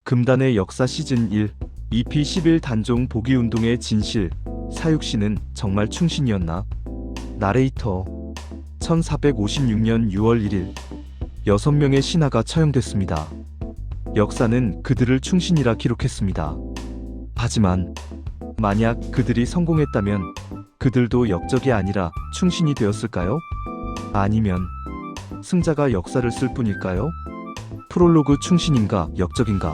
금단의 역사 시즌 1 EP 11 단종 보기운동의 진실. 사육신은 정말 충신이었나? 나레이터 1456년 6월 1일 6명의 신하가 처형됐습니다. 역사는 그들을 충신이라 기록했습니다. 하지만 만약 그들이 성공했다면 그들도 역적이 아니라 충신이 되었을까요? 아니면 승자가 역사를 쓸 뿐일까요? 프롤로그. 충신인가 역적인가?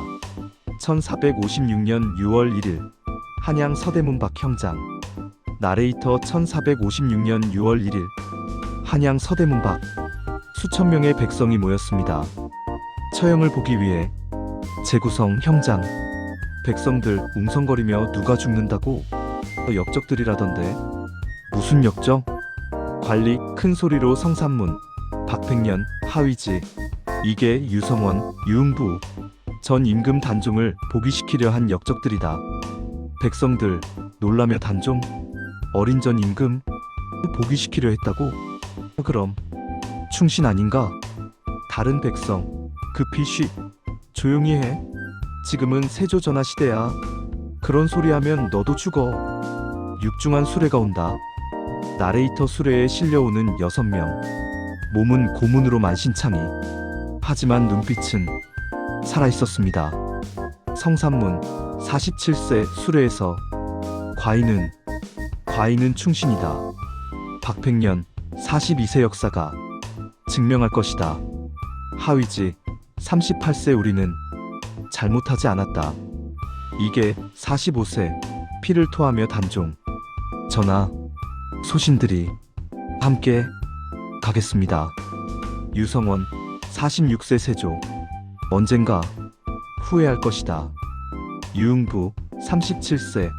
1456년 6월 1일 한양 서대문박 형장. 나레이터 1456년 6월 1일 한양 서대문박. 수천 명의 백성이 모였습니다. 처형을 보기 위해. 재구성 형장. 백성들 웅성거리며 누가 죽는다고? 역적들이라던데. 무슨 역적? 관리 큰 소리로 성산문. 박백년 하위지. 이게 유성원 유흥부 전 임금 단종을 복위시키려 한 역적들이다. 백성들 놀라며 단종? 어린 전 임금? 복위시키려 했다고? 그럼 충신 아닌가? 다른 백성 급히 조용히 해. 지금은 세조전화 시대야. 그런 소리 하면 너도 죽어. 육중한 수레가 온다. 나레이터 수레에 실려오는 6명. 몸은 고문으로 만신창이. 하지만 눈빛은 살아있었습니다. 성산문 47세 수레에서. 과인은 충신이다. 박백년 42세 역사가 증명할 것이다. 하위지 38세 우리는 잘못하지 않았다. 이게 45세 피를 토하며 단종. 전하, 소신들이 함께 가겠습니다. 유성원 46세 세조. 언젠가 후회할 것이다. 유흥부 37세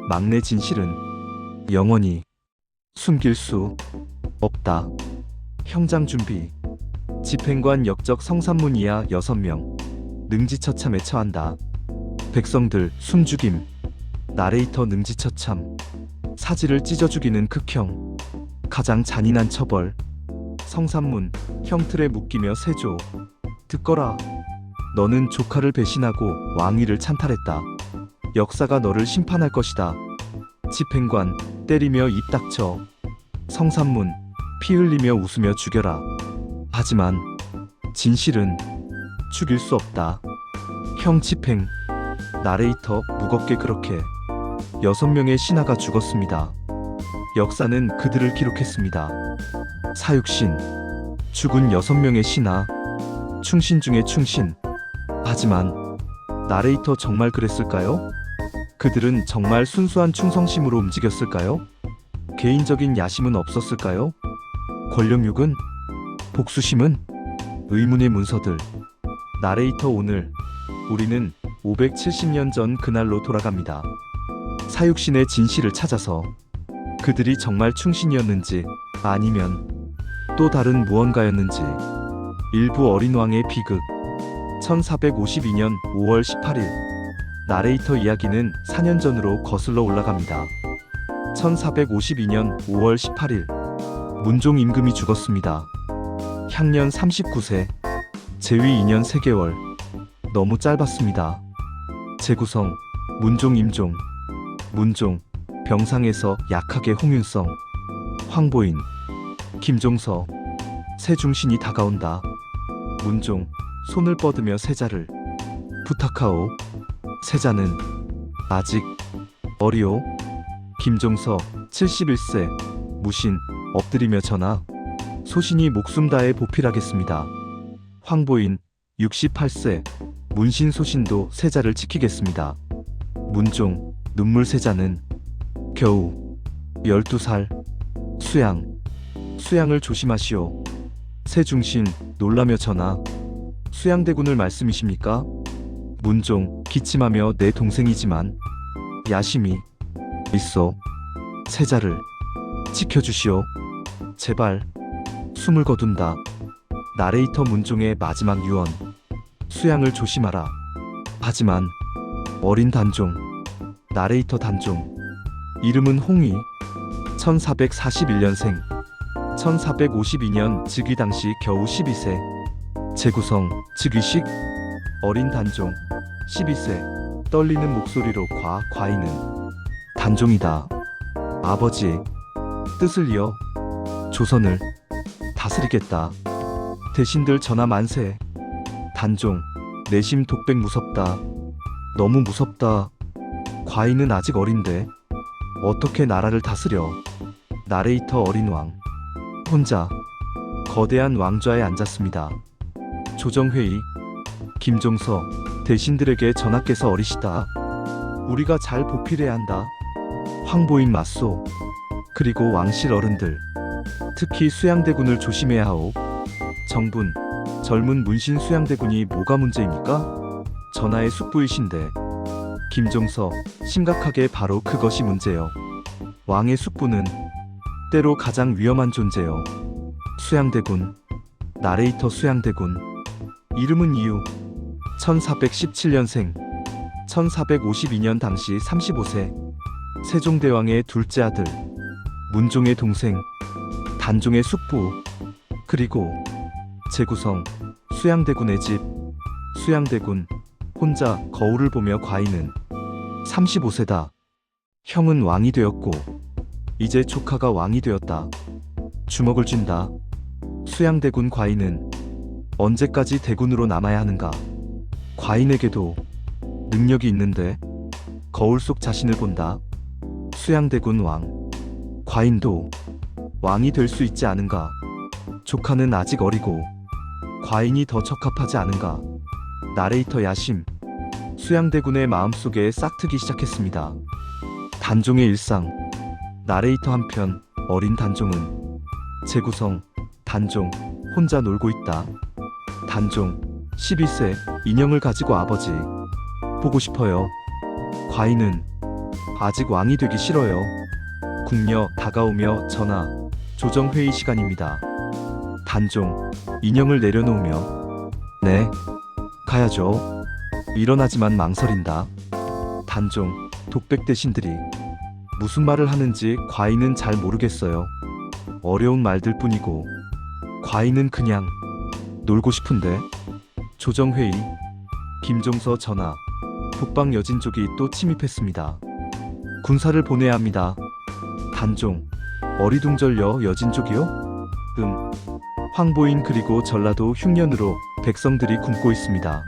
막내 진실은 영원히 숨길 수 없다. 형장 준비. 집행관 역적 성산문 이하 6명. 능지처참에 처한다. 백성들 숨죽임. 나레이터 능지처참. 사지를 찢어 죽이는 극형. 가장 잔인한 처벌. 성산문 형틀에 묶이며 세조. 듣거라. 너는 조카를 배신하고 왕위를 찬탈했다. 역사가 너를 심판할 것이다. 집행관 때리며 입 닥쳐. 성산문 피 흘리며 웃으며 죽여라. 하지만 진실은 죽일 수 없다. 형 집행. 나레이터 무겁게 그렇게 6명의 신하가 죽었습니다. 역사는 그들을 기록했습니다. 사육신. 죽은 6명의 신하. 충신 중에 충신. 하지만 나레이터 정말 그랬을까요? 그들은 정말 순수한 충성심으로 움직였을까요? 개인적인 야심은 없었을까요? 권력욕은? 복수심은? 의문의 문서들. 나레이터. 오늘 우리는 570년 전 그날로 돌아갑니다. 사육신의 진실을 찾아서. 그들이 정말 충신이었는지 아니면 또 다른 무언가였는지. 일부 어린 왕의 비극. 1452년 5월 18일 나레이터 이야기는 4년 전으로 거슬러 올라갑니다. 1452년 5월 18일 문종 임금이 죽었습니다. 향년 39세. 재위 2년 3개월. 너무 짧았습니다. 재구성 문종 임종. 문종 병상에서 약하게 홍윤성. 황보인 김종서. 세중신이 다가온다. 문종 손을 뻗으며 세자를 부탁하오. 세자는 아직 어리오. 김종서 71세 무신 엎드리며 전하, 소신이 목숨 다해 보필하겠습니다. 황보인 68세 문신 소신도 세자를 지키겠습니다. 문종 눈물. 세자는 겨우 12살. 수양을 조심하시오. 세중신 놀라며 전하, 수양대군을 말씀이십니까? 문종 기침하며 내 동생이지만 야심이 있어. 세자를 지켜주시오. 제발. 숨을 거둔다. 나레이터. 문종의 마지막 유언. 수양을 조심하라. 하지만 어린 단종. 나레이터 단종. 이름은 홍위. 1441년생. 1452년 즉위 당시 겨우 12세. 재구성 즉위식. 어린 단종 12세 떨리는 목소리로 과인은 단종이다. 아버지 뜻을 이어 조선을 다스리겠다. 대신들 전하 만세. 단종 내심 독백 무섭다. 너무 무섭다. 과인은 아직 어린데 어떻게 나라를 다스려. 나레이터 어린 왕 혼자 거대한 왕좌에 앉았습니다. 조정회의 김종서 대신들에게 전하께서 어리시다. 우리가 잘 보필해야 한다. 황보인 맞소. 그리고 왕실 어른들 특히 수양대군을 조심해야 하오. 정분 젊은 문신 수양대군이 뭐가 문제입니까? 전하의 숙부이신데. 김종서 심각하게 바로 그것이 문제요. 왕의 숙부는 때로 가장 위험한 존재요. 수양대군 나레이터 수양대군 이름은 이유 1417년생 1452년 당시 35세 세종대왕의 둘째 아들 문종의 동생 단종의 숙부 그리고 제구성 수양대군의 집 수양대군 혼자 거울을 보며 과인은 35세다. 형은 왕이 되었고 이제 조카가 왕이 되었다. 주먹을 쥔다. 수양대군 과인은 언제까지 대군으로 남아야 하는가? 과인에게도 능력이 있는데 거울 속 자신을 본다. 수양대군 왕 과인도 왕이 될 수 있지 않은가? 조카는 아직 어리고 과인이 더 적합하지 않은가? 나레이터 야심 수양대군의 마음속에 싹트기 시작했습니다. 단종의 일상 나레이터 한편 어린 단종은 제구성 단종 혼자 놀고 있다. 단종 12세 인형을 가지고 아버지 보고 싶어요. 과인은 아직 왕이 되기 싫어요. 궁녀 다가오며 전하 조정회의 시간입니다. 단종 인형을 내려놓으며 네 가야죠. 일어나지만 망설인다. 단종 독백 대신들이 무슨 말을 하는지 과인은 잘 모르겠어요. 어려운 말들 뿐이고 과인은 그냥 놀고 싶은데. 조정회의 김종서 전하 북방 여진족이 또 침입했습니다. 군사를 보내야 합니다. 단종 어리둥절려 여진족이요? 황보인 그리고 전라도 흉년으로 백성들이 굶고 있습니다.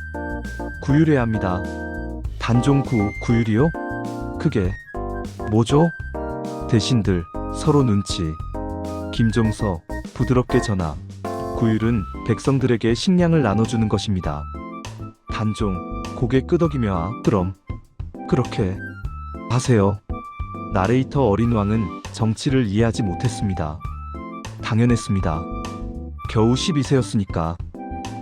구휼해야 합니다. 단종 구휼이요? 그게 뭐죠? 대신들 서로 눈치. 김종서 부드럽게 전하 구휼은 백성들에게 식량을 나눠주는 것입니다. 단종 고개 끄덕이며 그럼 그렇게 하세요. 나레이터 어린 왕은 정치를 이해하지 못했습니다. 당연했습니다. 겨우 12세였으니까.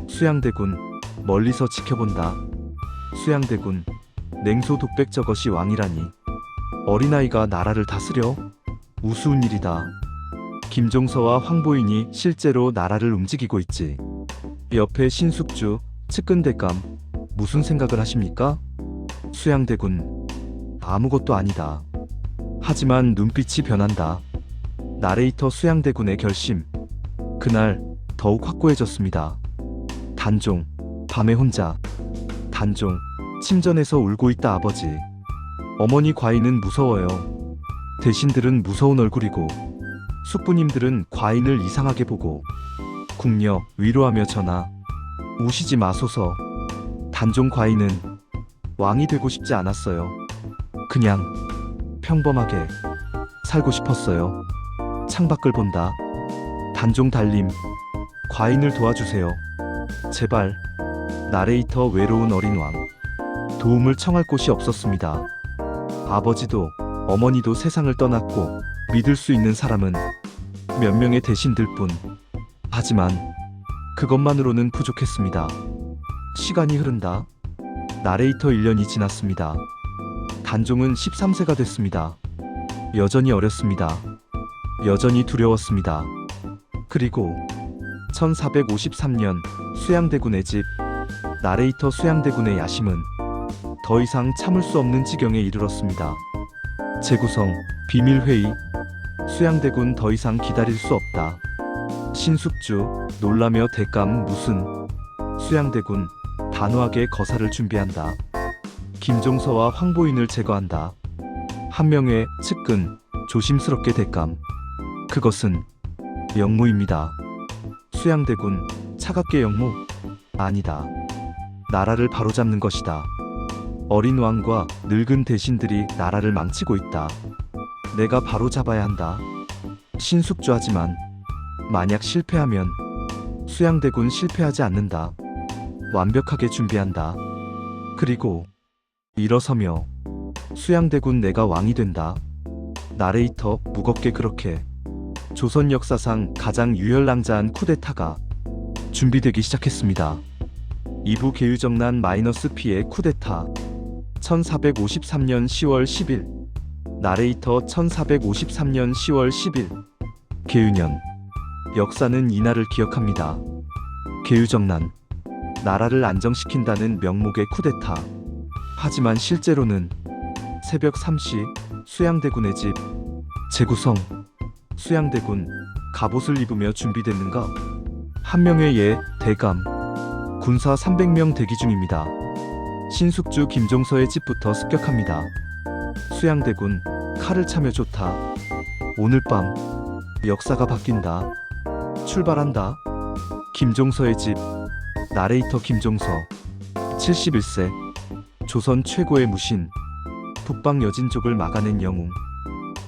수양대군 멀리서 지켜본다. 수양대군 냉소 독백 저것이 왕이라니. 어린아이가 나라를 다스려? 우스운 일이다. 김종서와 황보인이 실제로 나라를 움직이고 있지. 옆에 신숙주 측근대감 무슨 생각을 하십니까? 수양대군 아무것도 아니다. 하지만 눈빛이 변한다. 나레이터 수양대군의 결심 그날 더욱 확고해졌습니다. 단종 밤에 혼자. 단종 침전에서 울고 있다. 아버지 어머니 과인은 무서워요. 대신들은 무서운 얼굴이고 숙부님들은 과인을 이상하게 보고 궁녀 위로하며 전하 우시지 마소서. 단종 과인은 왕이 되고 싶지 않았어요. 그냥 평범하게 살고 싶었어요. 창밖을 본다. 단종 달림 과인을 도와주세요. 제발. 나레이터 외로운 어린 왕 도움을 청할 곳이 없었습니다. 아버지도 어머니도 세상을 떠났고 믿을 수 있는 사람은 몇 명의 대신들뿐. 하지만 그것만으로는 부족했습니다. 시간이 흐른다. 나레이터 1년이 지났습니다. 단종은 13세가 됐습니다. 여전히 어렸습니다. 여전히 두려웠습니다. 그리고 1453년 수양대군의 집 나레이터 수양대군의 야심은 더 이상 참을 수 없는 지경에 이르렀습니다. 제구성 비밀회의 수양대군 더 이상 기다릴 수 없다. 신숙주 놀라며 대감 무슨. 수양대군 단호하게 거사를 준비한다. 김종서와 황보인을 제거한다. 한 명의 측근, 조심스럽게 대감. 그것은 영무입니다. 수양대군, 차갑게 영무? 아니다. 나라를 바로잡는 것이다. 어린 왕과 늙은 대신들이 나라를 망치고 있다. 내가 바로잡아야 한다. 신숙주하지만 만약 실패하면 수양대군 실패하지 않는다. 완벽하게 준비한다. 그리고 일어서며 수양대군 내가 왕이 된다. 나레이터 무겁게 그렇게 조선 역사상 가장 유혈낭자한 쿠데타가 준비되기 시작했습니다. 이부 계유정난 -P의 쿠데타 1453년 10월 10일 나레이터 1453년 10월 10일 계유년 역사는 이날을 기억합니다. 계유정난 나라를 안정시킨다는 명목의 쿠데타. 하지만 실제로는 새벽 3시 수양대군의 집 재구성. 수양대군 갑옷을 입으며 준비됐는가? 한 명의 예 대감 군사 300명 대기 중입니다. 신숙주 김종서의 집부터 습격합니다. 수양대군 칼을 차며 좋다. 오늘 밤 역사가 바뀐다. 출발한다. 김종서의 집 나레이터 김종서 71세 조선 최고의 무신 북방 여진족을 막아낸 영웅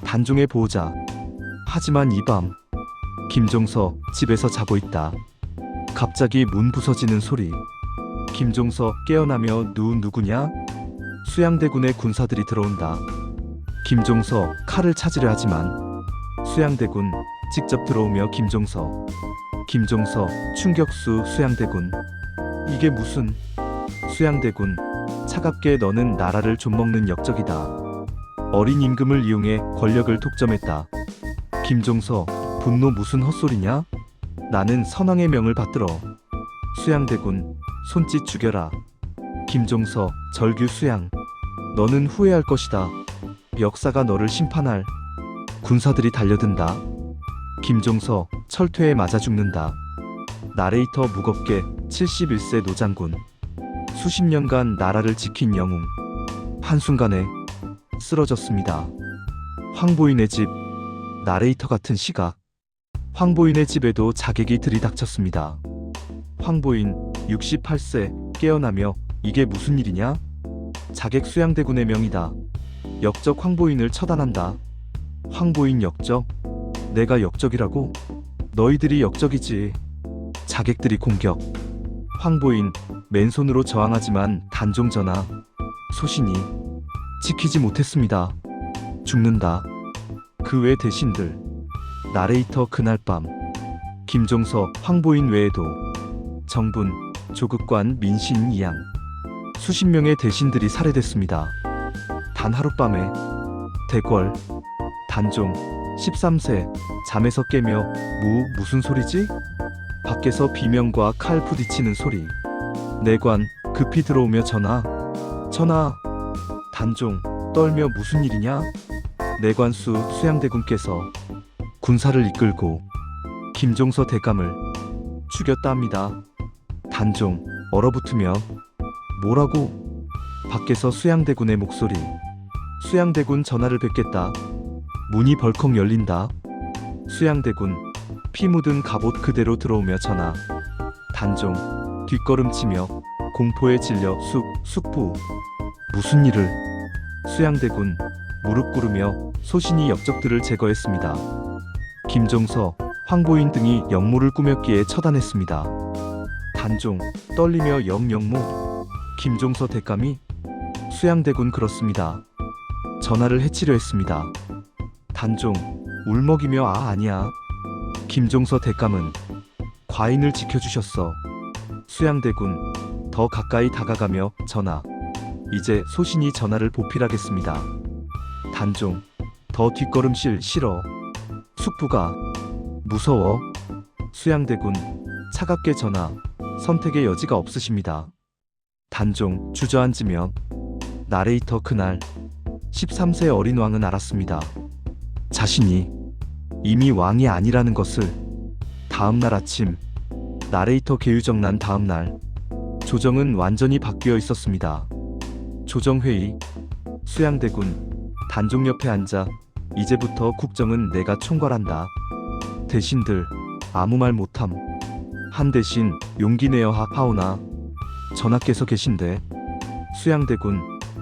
단종의 보호자. 하지만 이 밤 김종서 집에서 자고 있다. 갑자기 문 부서지는 소리. 김종서 깨어나며 누구냐? 수양대군의 군사들이 들어온다. 김종서 칼을 찾으려 하지만 수양대군 직접 들어오며 김종서 충격수 수양대군. 이게 무슨? 수양대군 차갑게 너는 나라를 좀먹는 역적이다. 어린 임금을 이용해 권력을 독점했다. 김종서 분노 무슨 헛소리냐? 나는 선왕의 명을 받들어. 수양대군 손짓 죽여라. 김종서 절규 수양 너는 후회할 것이다. 역사가 너를 심판할. 군사들이 달려든다. 김종서 철퇴에 맞아 죽는다. 나레이터 무겁게 71세 노장군 수십 년간 나라를 지킨 영웅 한순간에 쓰러졌습니다. 황보인의 집 나레이터 같은 시각. 황보인의 집에도 자객이 들이닥쳤습니다. 황보인 68세 깨어나며 이게 무슨 일이냐? 자객 수양대군의 명이다. 역적 황보인을 처단한다. 황보인 역적? 내가 역적이라고? 너희들이 역적이지. 자객들이 공격. 황보인 맨손으로 저항하지만 단종 전하 소신이 지키지 못했습니다. 죽는다. 그 외 대신들. 나레이터 그날 밤 김종서 황보인 외에도 정분, 조극관, 민신, 이양 수십 명의 대신들이 살해됐습니다. 단 하룻밤에 대궐 단종 13세 잠에서 깨며 무슨 소리지? 밖에서 비명과 칼 부딪히는 소리. 내관 급히 들어오며 전하 단종 떨며 무슨 일이냐? 내관수 수양대군께서 군사를 이끌고 김종서 대감을 죽였다 합니다. 단종 얼어붙으며 뭐라고? 밖에서 수양대군의 목소리. 수양대군 전하를 뵙겠다. 문이 벌컥 열린다. 수양대군 피 묻은 갑옷 그대로 들어오며 전하. 단종 뒷걸음치며 공포에 질려 숙부 무슨 일을? 수양대군 무릎 꿇으며 소신이 역적들을 제거했습니다. 김종서, 황보인 등이 역모를 꾸몄기에 처단했습니다. 단종 떨리며 영모 김종서 대감이 수양대군 그렇습니다. 전하를 해치려 했습니다. 단종 울먹이며 아니야. 김종서 대감은 과인을 지켜주셨어. 수양대군 더 가까이 다가가며 전하 이제 소신이 전하를 보필하겠습니다. 단종 더 뒷걸음질 싫어. 숙부가 무서워. 수양대군 차갑게 전하 선택의 여지가 없으십니다. 단종 주저앉으며 나레이터 그날 13세 어린 왕은 알았습니다. 자신이 이미 왕이 아니라는 것을. 다음날 아침 나레이터 계유정난 다음날 조정은 완전히 바뀌어 있었습니다. 조정회의. 수양대군 단종 옆에 앉아 이제부터 국정은 내가 총괄한다. 대신들 아무 말 못함. 한 대신 용기 내어 하오나 전하께서 계신데. 수양대군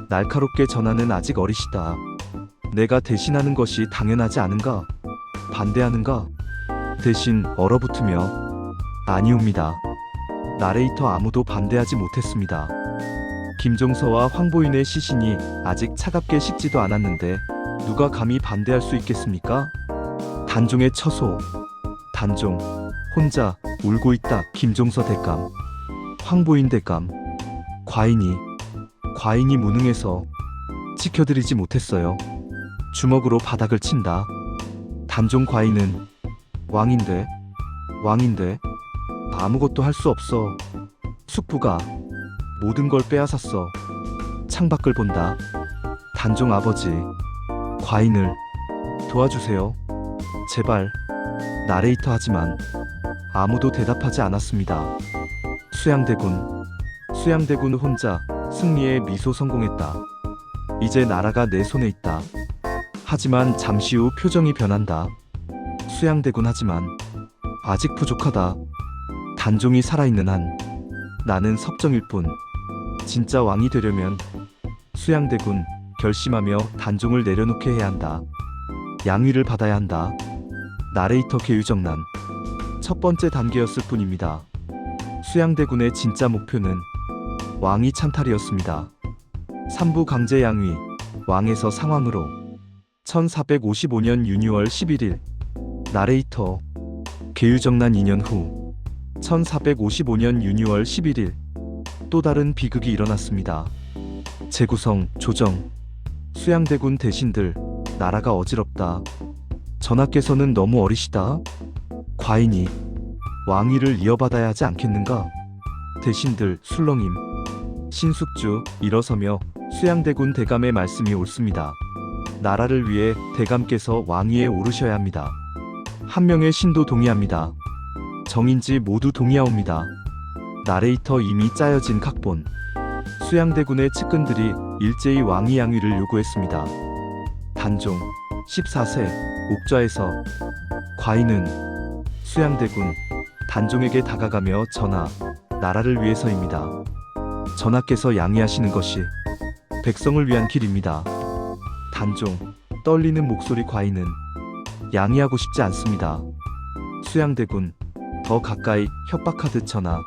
날카롭게 전하는 아직 어리시다. 내가 대신하는 것이 당연하지 않은가? 반대하는가? 대신 얼어붙으며 아니옵니다. 나레이터 아무도 반대하지 못했습니다. 김종서와 황보인의 시신이 아직 차갑게 식지도 않았는데 누가 감히 반대할 수 있겠습니까? 단종의 처소. 단종 혼자 울고 있다. 김종서 대감, 황보인 대감, 과인이 무능해서 지켜드리지 못했어요. 주먹으로 바닥을 친다. 단종 과인은 왕인데 아무것도 할 수 없어. 숙부가 모든 걸 빼앗았어. 창밖을 본다. 단종 아버지, 과인을 도와주세요. 제발. 나레이터 하지만 아무도 대답하지 않았습니다. 수양대군 혼자 승리의 미소 성공했다. 이제 나라가 내 손에 있다. 하지만 잠시 후 표정이 변한다. 수양대군 하지만 아직 부족하다. 단종이 살아있는 한 나는 섭정일 뿐. 진짜 왕이 되려면 수양대군 결심하며 단종을 내려놓게 해야 한다. 양위를 받아야 한다. 나레이터 계유정난 첫 번째 단계였을 뿐입니다. 수양대군의 진짜 목표는 왕위 찬탈이었습니다. 삼부 강제 양위, 왕에서 상왕으로. 1455년 유니월 11일. 나레이터 계유정난 2년 후 1455년 유니월 11일 또 다른 비극이 일어났습니다. 재구성, 조정. 수양대군 대신들 나라가 어지럽다. 전하께서는 너무 어리시다. 과인이 왕위를 이어받아야 하지 않겠는가? 대신들 술렁임. 신숙주 일어서며 수양대군 대감의 말씀이 옳습니다. 나라를 위해 대감께서 왕위에 오르셔야 합니다. 한 명의 신도 동의합니다. 정인지 모두 동의하옵니다. 나레이터 이미 짜여진 각본. 수양대군의 측근들이 일제히 왕위 양위를 요구했습니다. 단종 14세 옥좌에서 과인은 수양대군 단종에게 다가가며 전하, 나라를 위해서입니다. 전하께서 양위하시는 것이 백성을 위한 길입니다. 단종 떨리는 목소리. 과인은 양위하고 싶지 않습니다. 수양대군 더 가까이 협박하듯 전하,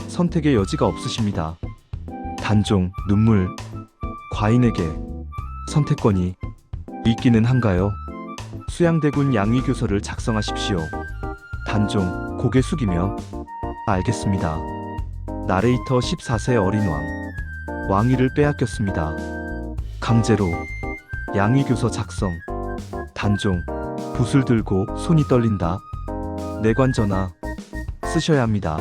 선택의 여지가 없으십니다. 단종 눈물. 과인에게 선택권이 있기는 한가요? 수양대군 양위교서를 작성하십시오. 단종 고개 숙이며 알겠습니다. 나레이터 14세 어린 왕위를 빼앗겼습니다. 강제로 양위교서 작성. 단종 붓을 들고 손이 떨린다. 내관 전하 쓰셔야 합니다.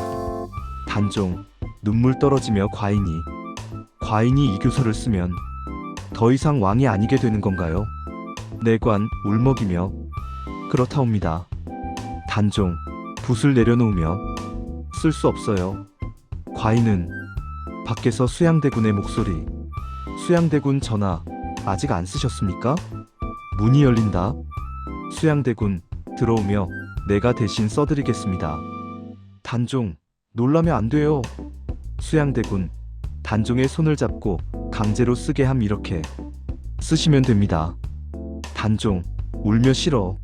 단종 눈물 떨어지며 과인이 이 교서를 쓰면 더 이상 왕이 아니게 되는 건가요? 내관 울먹이며 그렇다옵니다. 단종 붓을 내려놓으며 쓸 수 없어요. 과인은 밖에서 수양대군의 목소리. 수양대군 전하 아직 안 쓰셨습니까? 문이 열린다. 수양대군 들어오며 내가 대신 써드리겠습니다. 단종 놀라면 안 돼요. 수양대군 단종의 손을 잡고 강제로 쓰게 함. 이렇게 쓰시면 됩니다. 단종 울며 싫어요.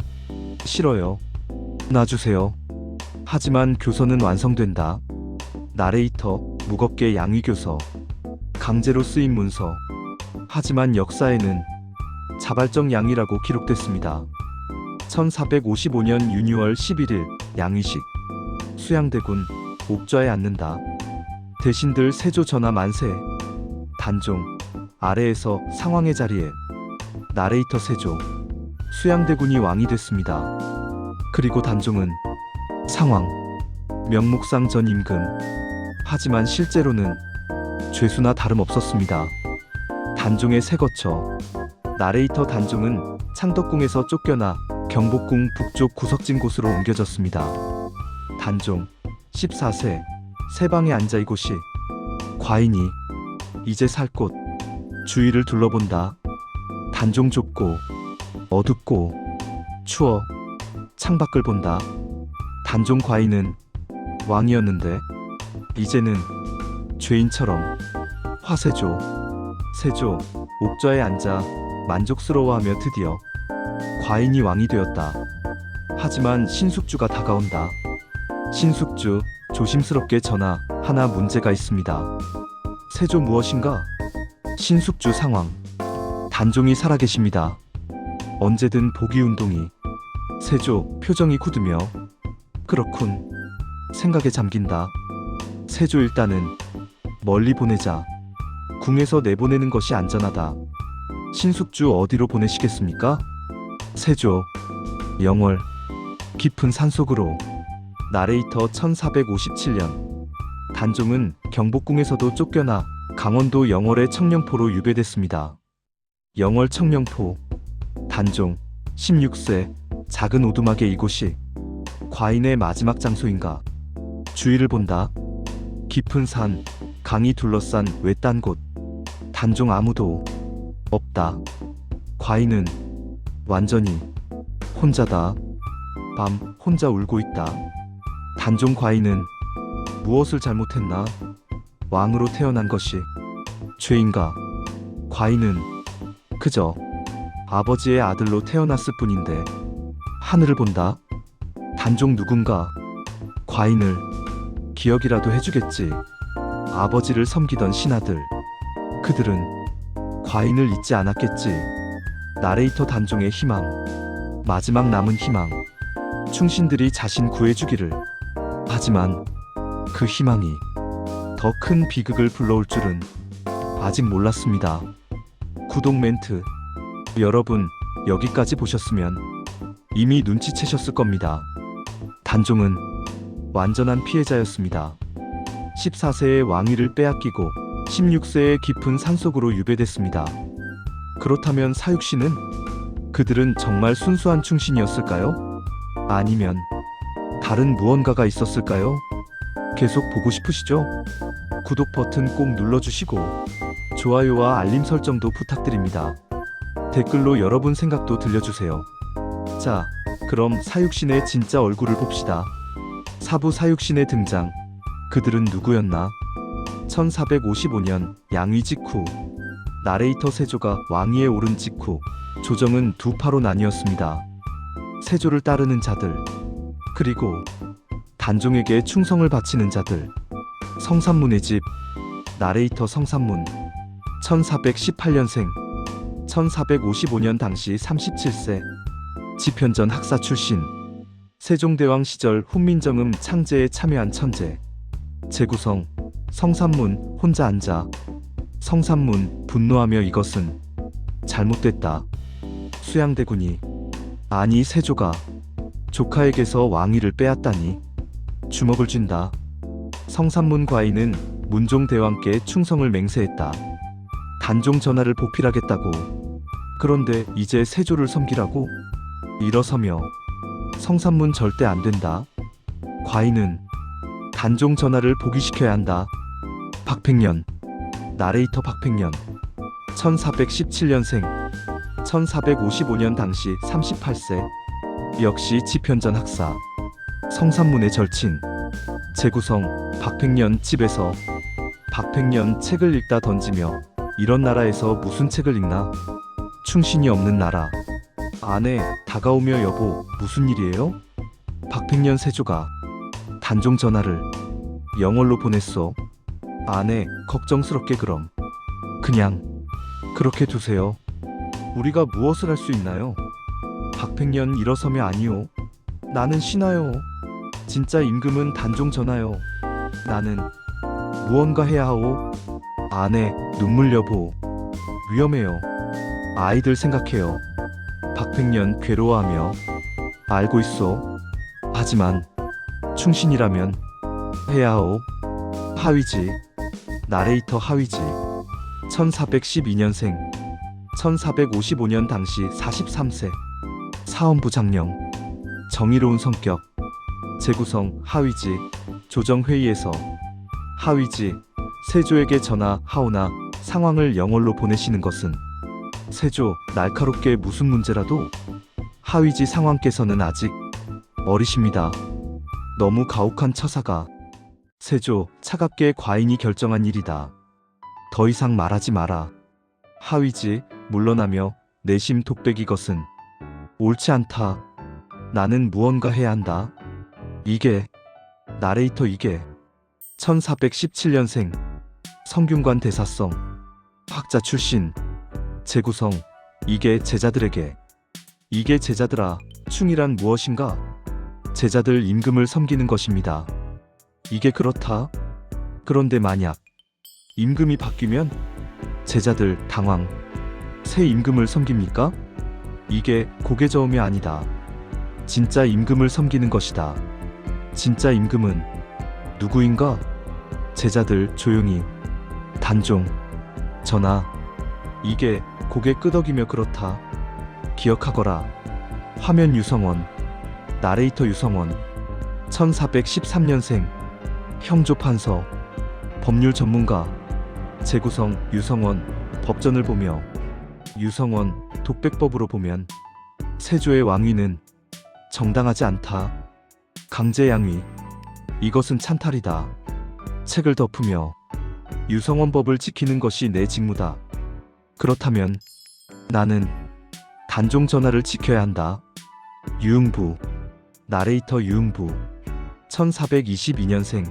놔주세요. 하지만 교서는 완성된다. 나레이터 무겁게 양위교서. 강제로 쓰인 문서. 하지만 역사에는 자발적 양위라고 기록됐습니다. 1455년 유니월 11일 양위식. 수양대군 옥좌에 앉는다. 대신들 세조 전하 만세. 단종 아래에서 상왕의 자리에. 나레이터 세조 수양대군이 왕이 됐습니다. 그리고 단종은 상왕, 명목상 전 임금. 하지만 실제로는 죄수나 다름없었습니다. 단종의 새거처. 나레이터 단종은 창덕궁에서 쫓겨나 경복궁 북쪽 구석진 곳으로 옮겨졌습니다. 단종 14세 새 방에 앉아 이곳이 과인이 이제 살 곳. 주위를 둘러본다. 단종 좁고 어둡고 추워. 창밖을 본다. 단종 과인은 왕이었는데 이제는 죄인처럼. 화세조, 세조, 옥좌에 앉아 만족스러워하며 드디어 과인이 왕이 되었다. 하지만 신숙주가 다가온다. 신숙주, 조심스럽게 전하, 하나 문제가 있습니다. 세조 무엇인가? 신숙주 상황. 단종이 살아계십니다. 언제든 복위운동이. 세조, 표정이 굳으며 그렇군. 생각에 잠긴다. 세조, 일단은 멀리 보내자. 궁에서 내보내는 것이 안전하다. 신숙주 어디로 보내시겠습니까? 세조, 영월, 깊은 산속으로. 나레이터 1457년. 단종은 경복궁에서도 쫓겨나 강원도 영월의 청령포로 유배됐습니다. 영월 청령포. 단종 16세. 작은 오두막의 이곳이 과인의 마지막 장소인가? 주위를 본다. 깊은 산, 강이 둘러싼 외딴 곳. 단종 아무도 없다. 과인은 완전히 혼자다. 밤 혼자 울고 있다. 단종 과인은 무엇을 잘못했나? 왕으로 태어난 것이 죄인가? 과인은 그저 아버지의 아들로 태어났을 뿐인데. 하늘을 본다. 단종 누군가 과인을 기억이라도 해주겠지. 아버지를 섬기던 신하들, 그들은 과인을 잊지 않았겠지. 나레이터 단종의 희망, 마지막 남은 희망. 충신들이 자신 구해주기를. 하지만 그 희망이 더 큰 비극을 불러올 줄은 아직 몰랐습니다. 구독 멘트. 여러분, 여기까지 보셨으면 이미 눈치채셨을 겁니다. 단종은 완전한 피해자였습니다. 14세의 왕위를 빼앗기고 16세의 깊은 산속으로 유배됐습니다. 그렇다면 사육신은? 그들은 정말 순수한 충신이었을까요? 아니면 다른 무언가가 있었을까요? 계속 보고 싶으시죠? 구독 버튼 꼭 눌러주시고 좋아요와 알림 설정도 부탁드립니다. 댓글로 여러분 생각도 들려주세요. 자, 그럼 사육신의 진짜 얼굴을 봅시다. 사부 사육신의 등장. 그들은 누구였나? 1455년 양위 직후, 나레이터 세조가 왕위에 오른 직후 조정은 두 파로 나뉘었습니다. 세조를 따르는 자들, 그리고 단종에게 충성을 바치는 자들. 성삼문의 집. 나레이터 성삼문 1418년생, 1455년 당시 37세. 지편전 학사 출신. 세종대왕 시절 훈민정음 창제에 참여한 천재. 재구성. 성삼문 혼자 앉아. 성삼문 분노하며 이것은 잘못됐다. 수양대군이, 아니 세조가 조카에게서 왕위를 빼앗다니 주먹을 쥔다. 성삼문 과인은 문종대왕께 충성을 맹세했다. 단종 전하를 보필하겠다고. 그런데 이제 세조를 섬기라고? 일어서며 성삼문 절대 안 된다. 과인은 단종 전하를 복위시켜야 한다. 박팽년. 나레이터 박팽년 1417년생, 1455년 당시 38세. 역시 지편전 학사. 성삼문의 절친. 재구성. 박팽년 집에서. 박팽년 책을 읽다 던지며, 이런 나라에서 무슨 책을 읽나? 충신이 없는 나라. 아내 다가오며 여보 무슨 일이에요? 박팽년 세조가 단종 전하를 영월로 보냈소. 아내 걱정스럽게 그럼 그냥 그렇게 두세요. 우리가 무엇을 할 수 있나요? 박팽년 일어서며 아니요. 나는 신하요. 진짜 임금은 단종 전하요. 나는 무언가 해야 하오. 아내 눈물 여보 위험해요. 아이들 생각해요. 박팽년 괴로워하며 알고 있어. 하지만 충신이라면 해야 하오. 하위지. 나레이터 하위지 1412년생, 1455년 당시 43세. 사헌부 장령. 정의로운 성격. 재구성. 하위지. 조정회의에서 하위지 세조에게 전하 하오나 상황을 영월로 보내시는 것은 세조 날카롭게 무슨 문제라도 하위지 상황께서는 아직 어리십니다. 너무 가혹한 처사가 세조 차갑게 과인이 결정한 일이다. 더 이상 말하지 마라. 하위지 물러나며 내심 독백이 것은 옳지 않다. 나는 무언가 해야 한다. 이게 나레이터 이게 1417년생 성균관 대사성 학자 출신 재구성 이게 제자들에게 이게 제자들아 충이란 무엇인가? 제자들 임금을 섬기는 것입니다. 이게 그렇다. 그런데 만약 임금이 바뀌면 제자들 당황 새 임금을 섬깁니까? 이게 고개 저으며 아니다. 진짜 임금을 섬기는 것이다. 진짜 임금은 누구인가? 제자들 조용히 단종 전하 이게 고개 끄덕이며 그렇다. 기억하거라. 화면 유성원 나레이터 유성원 1413년생 형조판서 법률 전문가 재구성 유성원 법전을 보며 유성원 독백법으로 보면 세조의 왕위는 정당하지 않다. 강제양위 이것은 찬탈이다. 책을 덮으며 유성원 법을 지키는 것이 내 직무다. 그렇다면 나는 단종 전하를 지켜야 한다. 유흥부 나레이터 유흥부 1422년생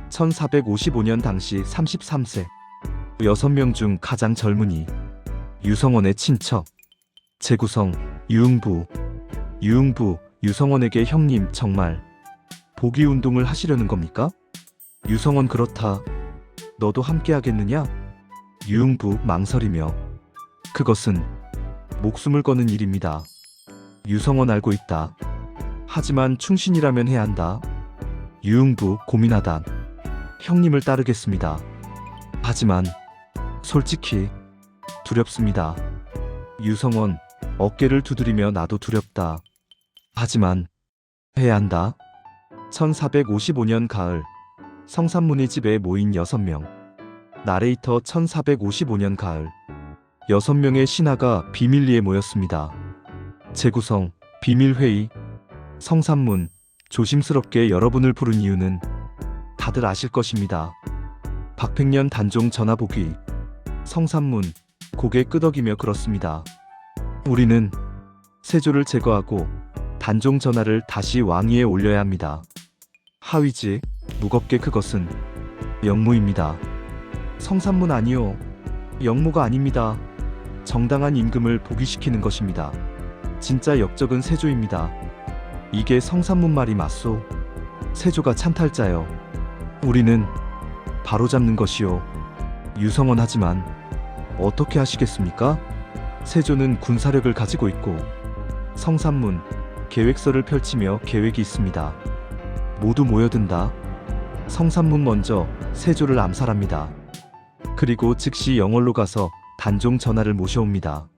1455년 당시 33세 6명 중 가장 젊은이 유성원의 친척 재구성 유흥부 유성원에게 형님 정말 복위 운동을 하시려는 겁니까? 유성원 그렇다. 너도 함께 하겠느냐? 유흥부 망설이며 그것은 목숨을 거는 일입니다. 유성원 알고 있다. 하지만 충신이라면 해야 한다. 유흥부 고민하다. 형님을 따르겠습니다. 하지만 솔직히 두렵습니다. 유성원 어깨를 두드리며 나도 두렵다. 하지만 해야 한다. 1455년 가을 성산문의 집에 모인 6명 나레이터 1455년 가을 6명의 신하가 비밀리에 모였습니다. 재구성 비밀회의 성산문 조심스럽게 여러분을 부른 이유는 다들 아실 것입니다. 박팽년 단종 전하 복위 성산문 고개 끄덕이며 그렇습니다. 우리는 세조를 제거하고 단종 전하를 다시 왕위에 올려야 합니다. 하위지 무겁게 그것은 영무입니다. 성산문 아니요. 영무가 아닙니다. 정당한 임금을 복위시키는 것입니다. 진짜 역적은 세조입니다. 이게 성산문 말이 맞소. 세조가 찬탈자요. 우리는 바로잡는 것이요. 유성원 하지만 어떻게 하시겠습니까? 세조는 군사력을 가지고 있고 성산문 계획서를 펼치며 계획이 있습니다. 모두 모여든다. 성산문 먼저 세조를 암살합니다. 그리고 즉시 영월로 가서 단종 전하를 모셔옵니다.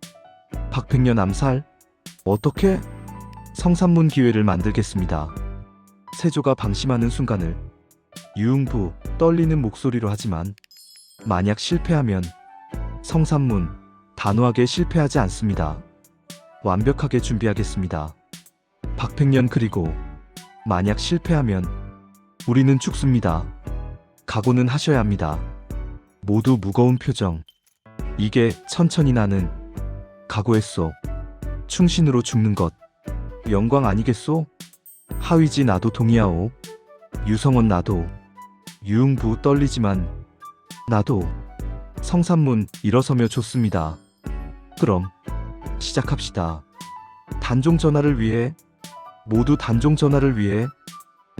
박팽년 암살? 어떻게? 성산문 기회를 만들겠습니다. 세조가 방심하는 순간을 유흥부 떨리는 목소리로 하지만 만약 실패하면 성산문 단호하게 실패하지 않습니다. 완벽하게 준비하겠습니다. 박팽년 그리고 만약 실패하면 우리는 죽습니다. 각오는 하셔야 합니다. 모두 무거운 표정. 이게 천천히 나는 각오했소. 충신으로 죽는 것 영광 아니겠소? 하위지 나도 동의하오. 유성원 나도. 유흥부 떨리지만 나도. 성산문 일어서며 좋습니다. 그럼 시작합시다. 단종 전하를 위해 모두 단종 전하를 위해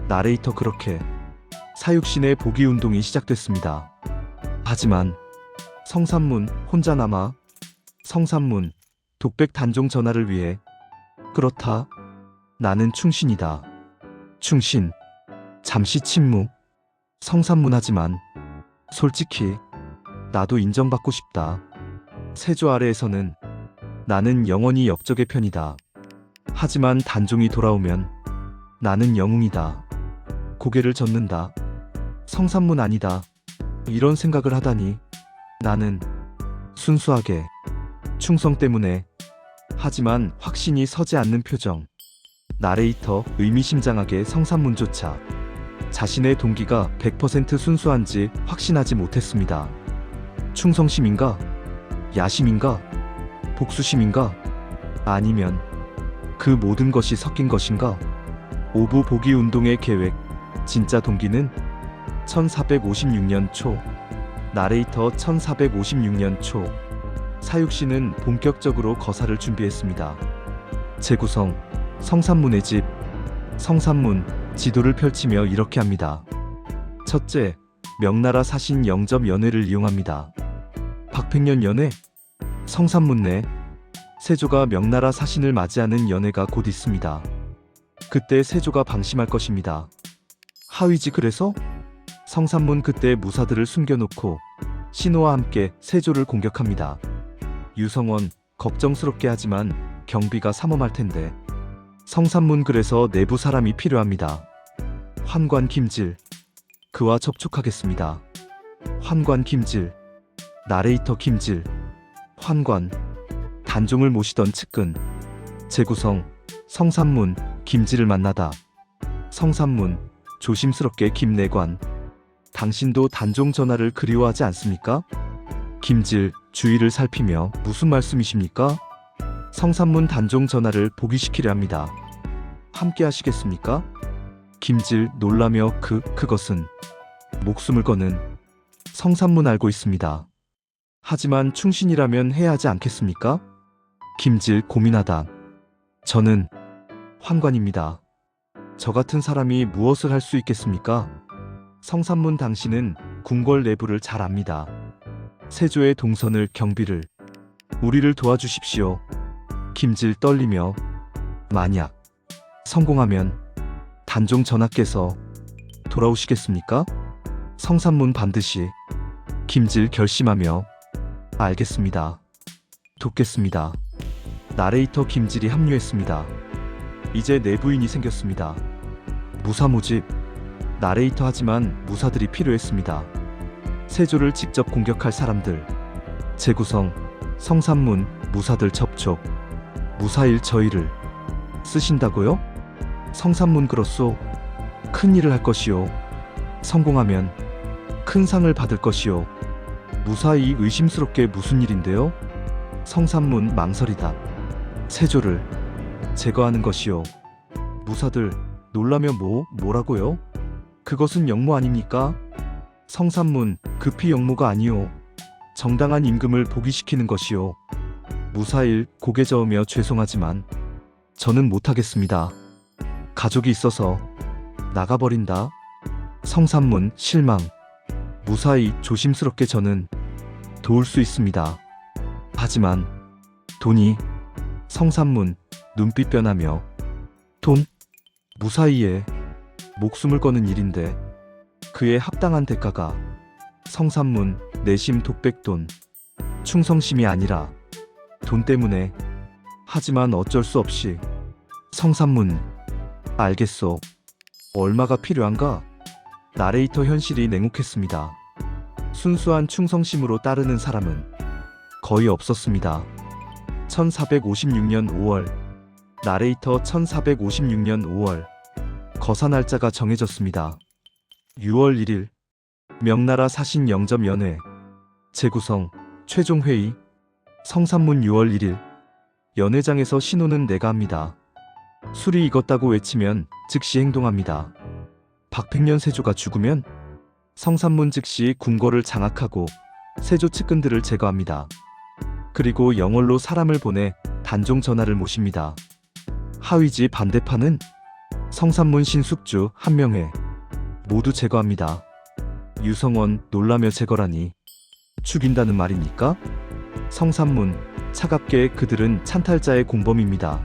나레이터 그렇게 사육신의 복위 운동이 시작됐습니다. 하지만 성산문 혼자 남아 성산문 독백 단종 전하를 위해 그렇다. 나는 충신이다. 충신. 잠시 침묵. 성산문 하지만 솔직히 나도 인정받고 싶다. 세조 아래에서는 나는 영원히 역적의 편이다. 하지만 단종이 돌아오면 나는 영웅이다. 고개를 젓는다. 성산문 아니다. 이런 생각을 하다니 나는 순수하게 충성 때문에. 하지만 확신이 서지 않는 표정. 나레이터 의미심장하게 성산문조차 자신의 동기가 100% 순수한지 확신하지 못했습니다. 충성심인가? 야심인가? 복수심인가? 아니면 그 모든 것이 섞인 것인가? 오부 보기 운동의 계획, 진짜 동기는 1456년 초. 나레이터 1456년 초. 사육씨는 본격적으로 거사를 준비했습니다. 재구성, 성산문의 집. 성산문, 지도를 펼치며 이렇게 합니다. 첫째, 명나라 사신 영접 연회를 이용합니다. 박팽년 연회? 성산문 내 세조가 명나라 사신을 맞이하는 연회가 곧 있습니다. 그때 세조가 방심할 것입니다. 하위지 그래서? 성산문 그때 무사들을 숨겨놓고 신호와 함께 세조를 공격합니다. 유성원, 걱정스럽게 하지만 경비가 삼엄할 텐데. 성산문 그래서 내부 사람이 필요합니다. 환관 김질. 그와 접촉하겠습니다. 환관 김질. 나레이터 김질. 환관. 단종을 모시던 측근. 재구성, 성산문, 김질을 만나다. 성산문, 조심스럽게 김내관. 당신도 단종 전하를 그리워하지 않습니까? 김질, 주위를 살피며 무슨 말씀이십니까? 성산문 단종 전하를 복위시키려 합니다. 함께 하시겠습니까? 김질 놀라며 그것은 목숨을 거는. 성산문 알고 있습니다. 하지만 충신이라면 해야 하지 않겠습니까? 김질 고민하다. 저는 환관입니다. 저 같은 사람이 무엇을 할 수 있겠습니까? 성산문 당신은 궁궐 내부를 잘 압니다. 세조의 동선을 경비를. 우리를 도와주십시오. 김질 떨리며 만약 성공하면 단종 전하께서 돌아오시겠습니까? 성산문 반드시. 김질 결심하며 알겠습니다. 돕겠습니다. 나레이터 김질이 합류했습니다. 이제 내부인이 생겼습니다. 무사 모집. 나레이터 하지만 무사들이 필요했습니다. 세조를 직접 공격할 사람들. 재구성, 성산문, 무사들 접촉. 무사일 저희를 쓰신다고요? 성산문 그렇소. 큰 일을 할 것이요. 성공하면 큰 상을 받을 것이요. 무사히 의심스럽게 무슨 일인데요? 성산문 망설이다. 세조를 제거하는 것이요. 무사들 놀라며 뭐라고요? 그것은 역모 아닙니까? 성산문 급히 역모가 아니오. 정당한 임금을 복위시키는 것이오. 무사일 고개 저으며 죄송하지만 저는 못하겠습니다. 가족이 있어서 나가버린다. 성산문 실망. 무사히 조심스럽게 저는 도울 수 있습니다. 하지만 돈이. 성산문 눈빛 변하며 돈? 무사히에 목숨을 거는 일인데 그에 합당한 대가가. 성산문 내심 독백돈. 충성심이 아니라 돈 때문에. 하지만 어쩔 수 없이. 성산문 알겠소. 얼마가 필요한가? 나레이터 현실이 냉혹했습니다. 순수한 충성심으로 따르는 사람은 거의 없었습니다. 1456년 5월. 나레이터 1456년 5월. 거사 날짜가 정해졌습니다. 6월 1일. 명나라 사신 영접 연회. 재구성, 최종 회의. 성산문 6월 1일. 연회장에서 신호는 내가 합니다. 술이 익었다고 외치면 즉시 행동합니다. 박팽년 세조가 죽으면 성산문 즉시 궁궐을 장악하고 세조 측근들을 제거합니다. 그리고 영월로 사람을 보내 단종 전하를 모십니다. 하위지 반대파는 성산문 신숙주 한명회 모두 제거합니다. 유성원 놀라며 제거라니 죽인다는 말입니까? 성산문 차갑게 그들은 찬탈자의 공범입니다.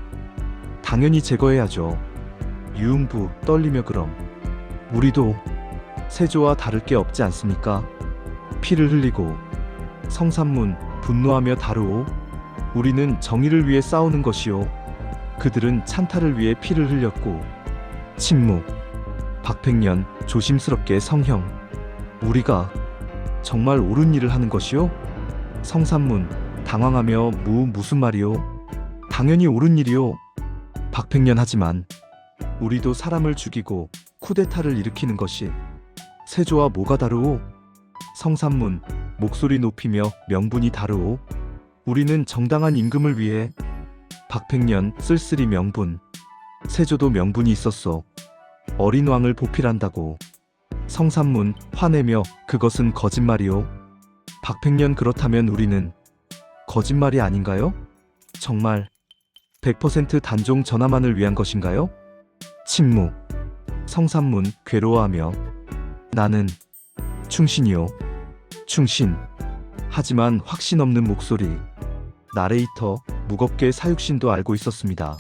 당연히 제거해야죠. 유흥부 떨리며 그럼 우리도 세조와 다를 게 없지 않습니까? 피를 흘리고. 성산문 분노하며 다루오. 우리는 정의를 위해 싸우는 것이오. 그들은 찬탈을 위해 피를 흘렸고. 침묵. 박팽년 조심스럽게 성형. 우리가 정말 옳은 일을 하는 것이오? 성산문 당황하며 무슨 말이오? 당연히 옳은 일이오. 박팽년 하지만 우리도 사람을 죽이고 쿠데타를 일으키는 것이 세조와 뭐가 다르오? 성산문 목소리 높이며 명분이 다르오. 우리는 정당한 임금을 위해. 박팽년 쓸쓸히 명분. 세조도 명분이 있었어. 어린 왕을 보필한다고. 성산문 화내며 그것은 거짓말이오. 박팽년 그렇다면 우리는 거짓말이 아닌가요? 정말 100% 단종 전하만을 위한 것인가요? 침묵. 성산문 괴로워하며 나는 충신이요. 충신. 하지만 확신 없는 목소리. 나레이터 무겁게 사육신도 알고 있었습니다.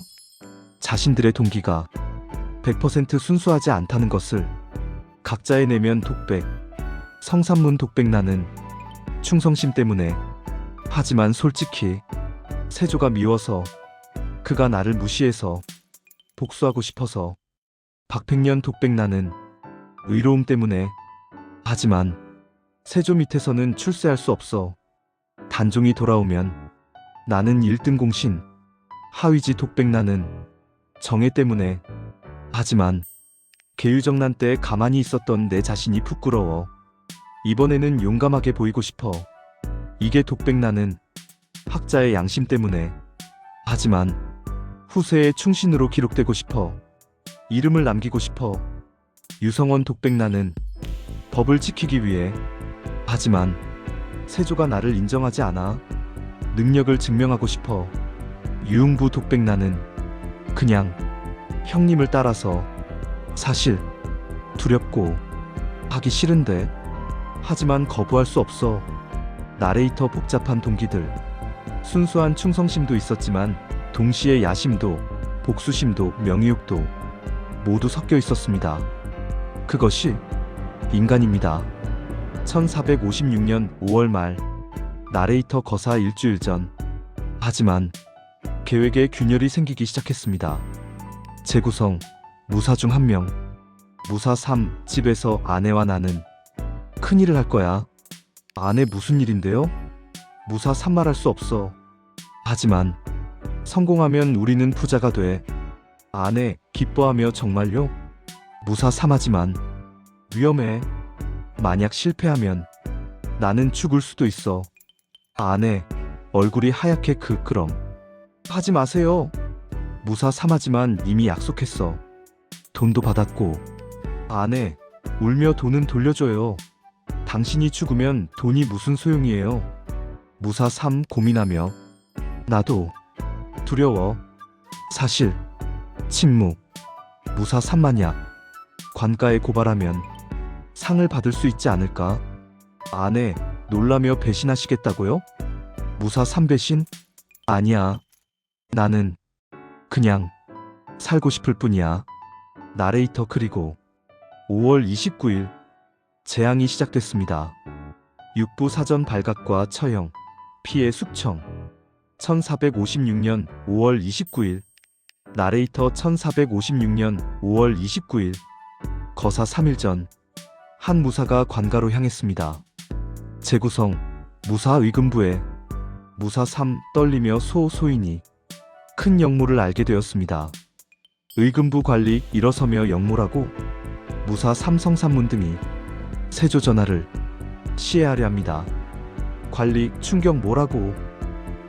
자신들의 동기가 100% 순수하지 않다는 것을. 각자의 내면 독백. 성산문 독백 나는 충성심 때문에. 하지만 솔직히 세조가 미워서, 그가 나를 무시해서 복수하고 싶어서. 박팽년 독백 나는 의로움 때문에. 하지만 세조 밑에서는 출세할 수 없어. 단종이 돌아오면 나는 1등 공신. 하위지 독백 나는 정예 때문에. 하지만 계유정난 때 가만히 있었던 내 자신이 부끄러워. 이번에는 용감하게 보이고 싶어. 이게 독백 나는 학자의 양심 때문에. 하지만 후세의 충신으로 기록되고 싶어. 이름을 남기고 싶어. 유성원 독백 나는 법을 지키기 위해. 하지만 세조가 나를 인정하지 않아. 능력을 증명하고 싶어. 유흥부 독백 나는 그냥 형님을 따라서. 사실 두렵고 하기 싫은데. 하지만 거부할 수 없어. 나레이터 복잡한 동기들. 순수한 충성심도 있었지만 동시에 야심도 복수심도 명의욕도 모두 섞여 있었습니다. 그것이 인간입니다. 1456년 5월 말 나레이터 거사 일주일 전. 하지만 계획에 균열이 생기기 시작했습니다. 재구성. 무사 중 한 명. 무사 3. 집에서 아내와 나는 큰일을 할 거야. 아내 무슨 일인데요? 무사 3 말할 수 없어. 하지만 성공하면 우리는 부자가 돼. 아내 기뻐하며 정말요? 무사 3 하지만 위험해. 만약 실패하면 나는 죽을 수도 있어. 아내 얼굴이 하얗게 그럼 하지 마세요. 무사 3 하지만 이미 약속했어. 돈도 받았고. 아내 울며 돈은 돌려줘요. 당신이 죽으면 돈이 무슨 소용이에요. 무사 3 고민하며 나도 두려워. 사실 침묵. 무사 3 만약 관가에 고발하면 상을 받을 수 있지 않을까? 아내 놀라며 배신하시겠다고요? 무사 3 배신? 아니야. 나는 그냥 살고 싶을 뿐이야. 나레이터. 그리고 5월 29일 재앙이 시작됐습니다. 육부 사전 발각과 처형, 피해 숙청. 1456년 5월 29일 나레이터. 1456년 5월 29일 거사 3일 전 한 무사가 관가로 향했습니다. 재구성. 무사 의금부에. 무사 3 떨리며 소인이 큰 역모를 알게 되었습니다. 의금부 관리 일어서며 역모라고. 무사 3 성산문 등이 세조 전하를 시해하려 합니다. 관리 충격 뭐라고.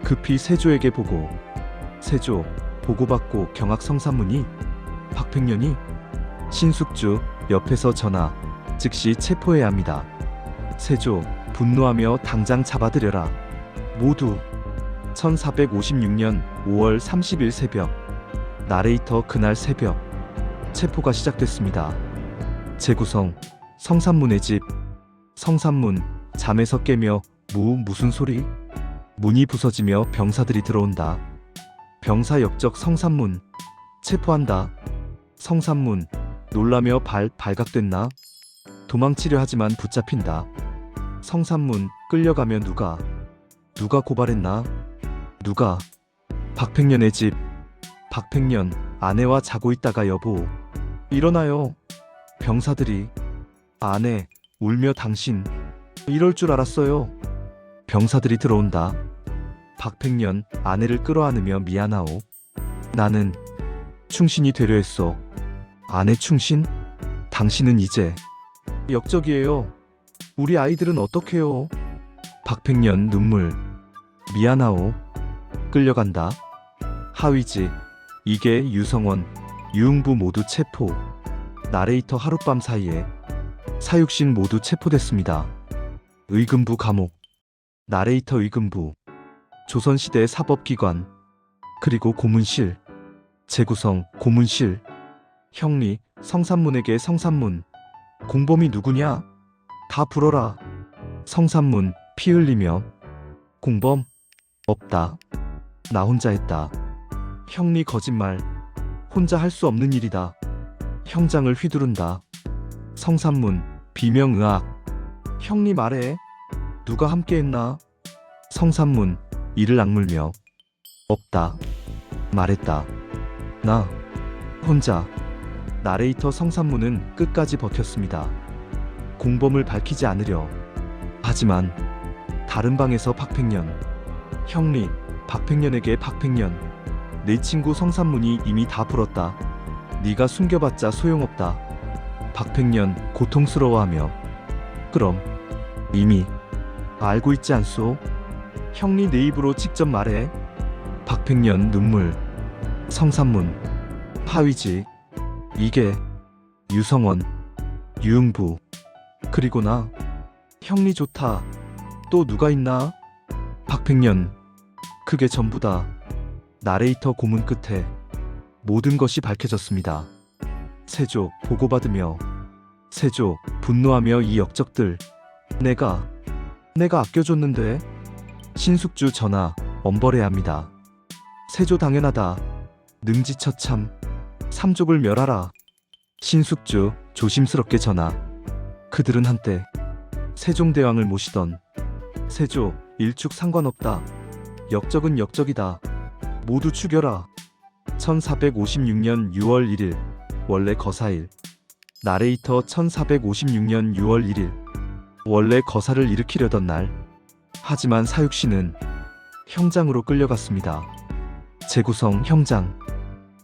급히 세조에게 보고. 세조 보고받고 경악. 성산문이 박팽년이 신숙주 옆에서 전하 즉시 체포해야 합니다. 세조 분노하며 당장 잡아들여라. 모두. 1456년 5월 30일 새벽 나레이터. 그날 새벽 체포가 시작됐습니다. 재구성. 성산문의 집. 성산문 잠에서 깨며 무슨 소리? 문이 부서지며 병사들이 들어온다. 병사 역적. 성산문 체포한다. 성산문 놀라며 발각됐나? 도망치려 하지만 붙잡힌다. 성산문 끌려가며 누가 고발했나? 누가? 박팽년의 집. 박팽년 아내와 자고 있다가 여보 일어나요. 병사들이. 아내 울며 당신 이럴 줄 알았어요. 병사들이 들어온다. 박팽년 아내를 끌어안으며 미안하오. 나는 충신이 되려 했소. 아내 충신? 당신은 이제 역적이에요. 우리 아이들은 어떡해요? 박팽년 눈물. 미안하오. 끌려간다. 하위지. 이게 유성원, 유흥부 모두 체포. 나레이터 하룻밤 사이에 사육신 모두 체포됐습니다. 의금부 감옥. 나레이터 의금부. 조선시대 사법기관. 그리고 고문실. 재구성 고문실. 형리 성산문에게 성산문. 공범이 누구냐? 다 불어라. 성산문 피 흘리며. 공범? 없다. 나 혼자 했다. 형리 거짓말. 혼자 할 수 없는 일이다. 형장을 휘두른다. 성산문 비명의악. 형리 말해. 누가 함께했나? 성산문 이를 악물며. 없다. 말했다. 나 혼자. 나레이터 성산문은 끝까지 버텼습니다. 공범을 밝히지 않으려. 하지만 다른 방에서 박팽년. 형리 박팽년에게 박팽년. 내 친구 성산문이 이미 다 불었다. 네가 숨겨봤자 소용없다. 박팽년 고통스러워하며. 그럼 이미 알고 있지 않소? 형리 내 입으로 직접 말해. 박팽년 눈물. 성산문 하위지. 이게 유성원, 유흥부. 그리고 나. 형리 좋다. 또 누가 있나? 박팽년. 그게 전부다. 나레이터 고문 끝에 모든 것이 밝혀졌습니다. 세조 보고받으며. 세조 분노하며 이 역적들. 내가 아껴줬는데. 신숙주 전하 엄벌해야 합니다. 세조 당연하다. 능지처참. 삼족을 멸하라. 신숙주 조심스럽게 전하. 그들은 한때 세종대왕을 모시던. 세조 일축 상관없다. 역적은 역적이다. 모두 죽여라. 1456년 6월 1일 원래 거사일. 나레이터 1456년 6월 1일 원래 거사를 일으키려던 날. 하지만 사육신은 형장으로 끌려갔습니다. 재구성 형장.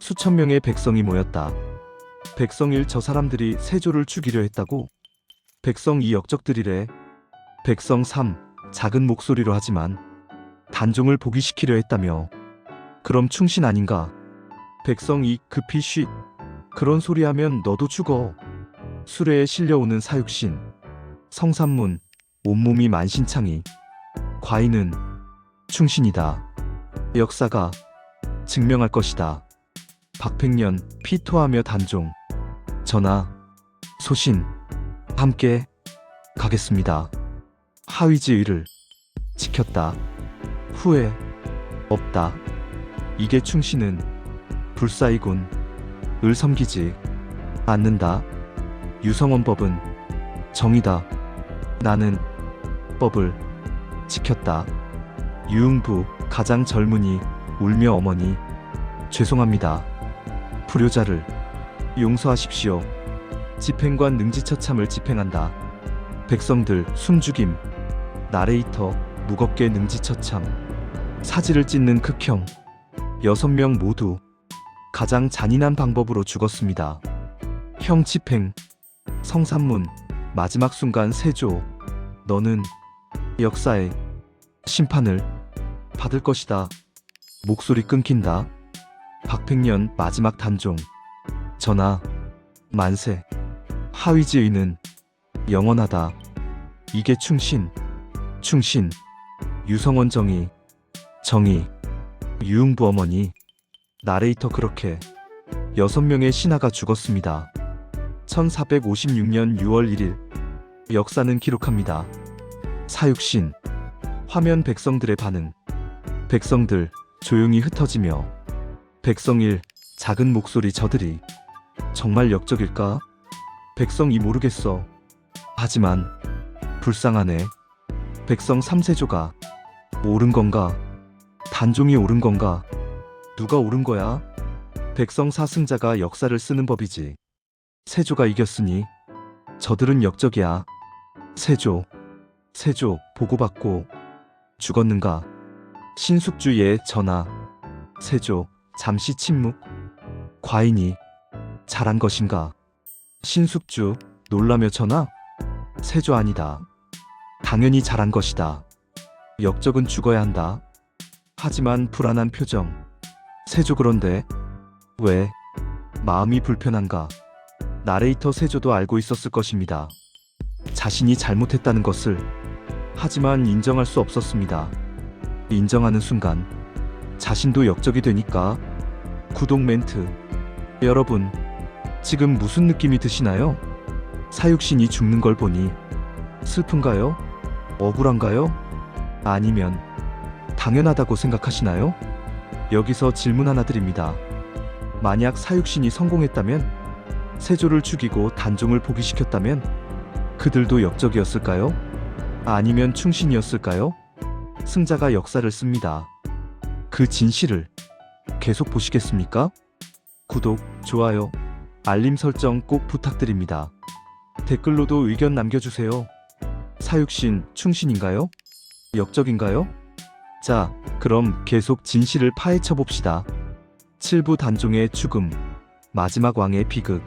수천 명의 백성이 모였다. 백성 1 저 사람들이 세조를 죽이려 했다고? 백성 2 역적들이래. 백성 3 작은 목소리로 하지만 단종을 포기시키려 했다며. 그럼 충신 아닌가? 백성 2 급히 쉿. 그런 소리 하면 너도 죽어. 수레에 실려오는 사육신. 성산문 온몸이 만신창이. 과인은 충신이다. 역사가 증명할 것이다. 박팽년 피토하며 단종. 전하, 소신 함께 가겠습니다. 하위지 의를 지켰다. 후회 없다. 이게 충신은 불사이군. 을 섬기지 않는다. 유성원법은 정이다. 나는 법을 지켰다. 유흥부 가장 젊은이 울며 어머니 죄송합니다. 불효자를 용서하십시오. 집행관 능지처참을 집행한다. 백성들 숨죽임. 나레이터 무겁게 능지처참. 사지를 찢는 극형. 6명 모두 가장 잔인한 방법으로 죽었습니다. 형 집행. 성산문 마지막 순간 세조. 너는 역사의 심판을 받을 것이다. 목소리 끊긴다. 박팽년 마지막 단종. 전하, 만세. 하위지 의는 영원하다. 이게 충신. 유성원 정의. 유흥부 어머니. 나레이터 그렇게 6명의 신하가 죽었습니다. 1456년 6월 1일 역사는 기록합니다. 사육신. 화면 백성들의 반응. 백성들 조용히 흩어지며. 백성 1 작은 목소리 저들이 정말 역적일까? 백성 2 모르겠어. 하지만 불쌍하네. 백성 3 세조가 옳은 건가? 단종이 옳은 건가? 누가 옳은 거야? 백성 4 승자가 역사를 쓰는 법이지. 세조가 이겼으니 저들은 역적이야. 세조 보고받고. 죽었는가? 신숙주의 전하. 세조 잠시 침묵. 과인이 잘한 것인가? 신숙주 놀라며 전하. 세조 아니다. 당연히 잘한 것이다. 역적은 죽어야 한다. 하지만 불안한 표정. 세조 그런데 왜 마음이 불편한가? 나레이터 세조도 알고 있었을 것입니다. 자신이 잘못했다는 것을. 하지만 인정할 수 없었습니다. 인정하는 순간 자신도 역적이 되니까. 구독 멘트. 여러분, 지금 무슨 느낌이 드시나요? 사육신이 죽는 걸 보니 슬픈가요? 억울한가요? 아니면 당연하다고 생각하시나요? 여기서 질문 하나 드립니다. 만약 사육신이 성공했다면, 세조를 죽이고 단종을 포기시켰다면 그들도 역적이었을까요? 아니면 충신이었을까요? 승자가 역사를 씁니다. 그 진실을 계속 보시겠습니까? 구독, 좋아요, 알림 설정 꼭 부탁드립니다. 댓글로도 의견 남겨주세요. 사육신 충신인가요? 역적인가요? 자, 그럼 계속 진실을 파헤쳐 봅시다. 7부 단종의 죽음, 마지막 왕의 비극.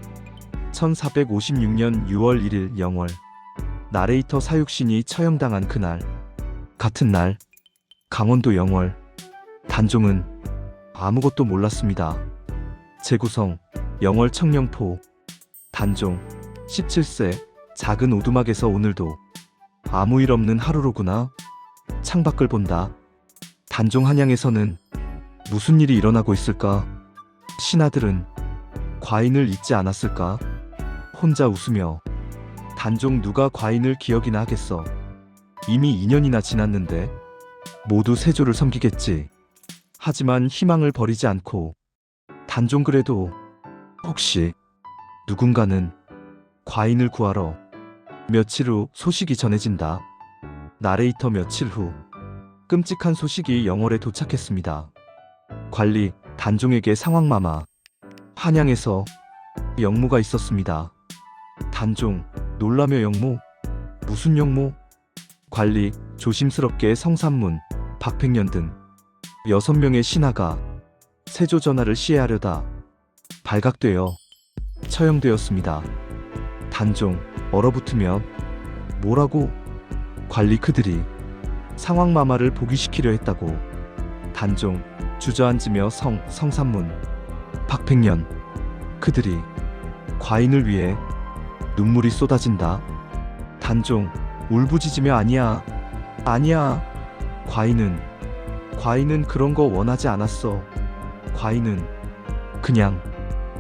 1456년 6월 1일 영월. 나레이터 사육신이 처형당한 그날. 같은 날, 강원도 영월. 단종은 아무것도 몰랐습니다. 제구성, 영월 청령포. 단종, 17세, 작은 오두막에서 오늘도 아무 일 없는 하루로구나. 창밖을 본다. 단종 한양에서는 무슨 일이 일어나고 있을까? 신하들은 과인을 잊지 않았을까? 혼자 웃으며, 단종 누가 과인을 기억이나 하겠어. 이미 2년이나 지났는데 모두 세조를 섬기겠지. 하지만 희망을 버리지 않고, 단종 그래도 혹시 누군가는 과인을 구하러. 며칠 후 소식이 전해진다. 나레이터 며칠 후 끔찍한 소식이 영월에 도착했습니다. 관리 단종에게 상황마마. 한양에서 영모가 있었습니다. 단종 놀라며 영모? 무슨 영모? 관리 조심스럽게 성산문, 박팽년 등 6명의 신하가 세조 전하를 시해하려다 발각되어 처형되었습니다. 단종 얼어붙으며 뭐라고? 관리 그들이 상황마마를 포기시키려 했다고. 단종 주저앉으며 성산문, 박팽년 그들이 과인을 위해. 눈물이 쏟아진다. 단종 울부짖으며 아니야, 아니야. 과인은 그런 거 원하지 않았어. 과인은 그냥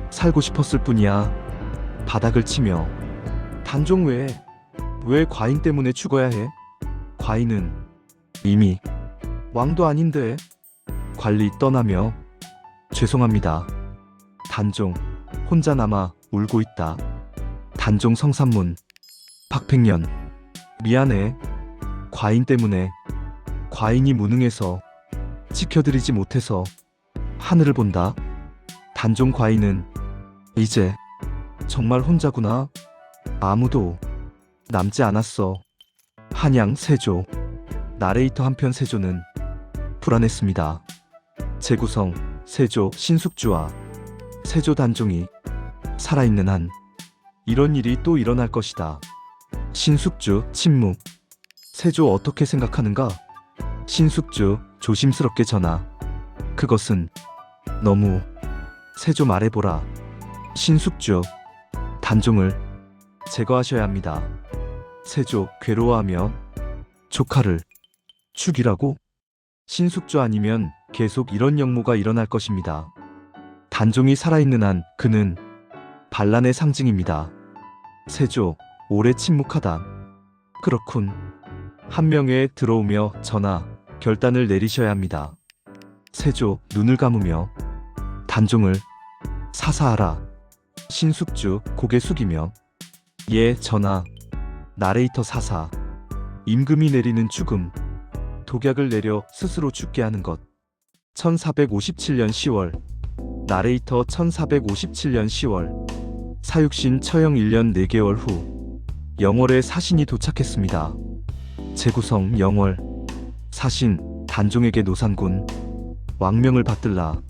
살고 싶었을 뿐이야. 바닥을 치며 단종 왜 과인 때문에 죽어야 해? 과인은 이미 왕도 아닌데. 관리 떠나며 죄송합니다. 단종 혼자 남아 울고 있다. 단종 성산문, 박팽년 미안해. 과인 때문에. 과인이 무능해서 지켜드리지 못해서. 하늘을 본다. 단종 과인은 이제 정말 혼자구나. 아무도 남지 않았어. 한양 세조. 나레이터 한편 세조는 불안했습니다. 제구성 세조 신숙주와 세조 단종이 살아있는 한 이런 일이 또 일어날 것이다. 신숙주 침묵. 세조 어떻게 생각하는가? 신숙주 조심스럽게 전하. 그것은 너무. 세조 말해보라. 신숙주 단종을 제거하셔야 합니다. 세조 괴로워하며 조카를 죽이라고? 신숙주 아니면 계속 이런 역모가 일어날 것입니다. 단종이 살아있는 한 그는 반란의 상징입니다. 세조 오래 침묵하다. 그렇군. 한 명에 들어오며 전하 결단을 내리셔야 합니다. 세조 눈을 감으며 단종을 사사하라. 신숙주 고개 숙이며 예 전하. 나레이터 사사. 임금이 내리는 죽음. 독약을 내려 스스로 죽게 하는 것. 1457년 10월. 나레이터 1457년 10월. 사육신 처형 1년 4개월 후 영월에 사신이 도착했습니다. 제구성 영월. 사신 단종에게 노산군. 왕명을 받들라.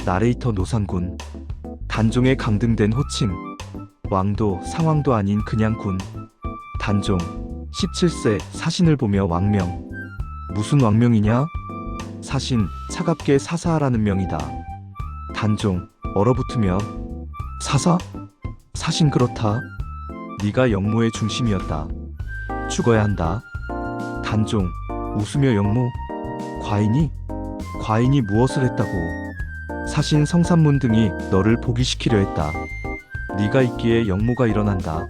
나레이터 노산군. 단종의 강등된 호칭. 왕도 상왕도 아닌 그냥 군. 단종 17세 사신을 보며 왕명. 무슨 왕명이냐? 사신 차갑게 사사하라는 명이다. 단종 얼어붙으며 사사? 사신 그렇다. 네가 영모의 중심이었다. 죽어야 한다. 단종 웃으며 영모? 과인이 무엇을 했다고? 사신 성산문 등이 너를 복위시키려 했다. 네가 있기에 영모가 일어난다.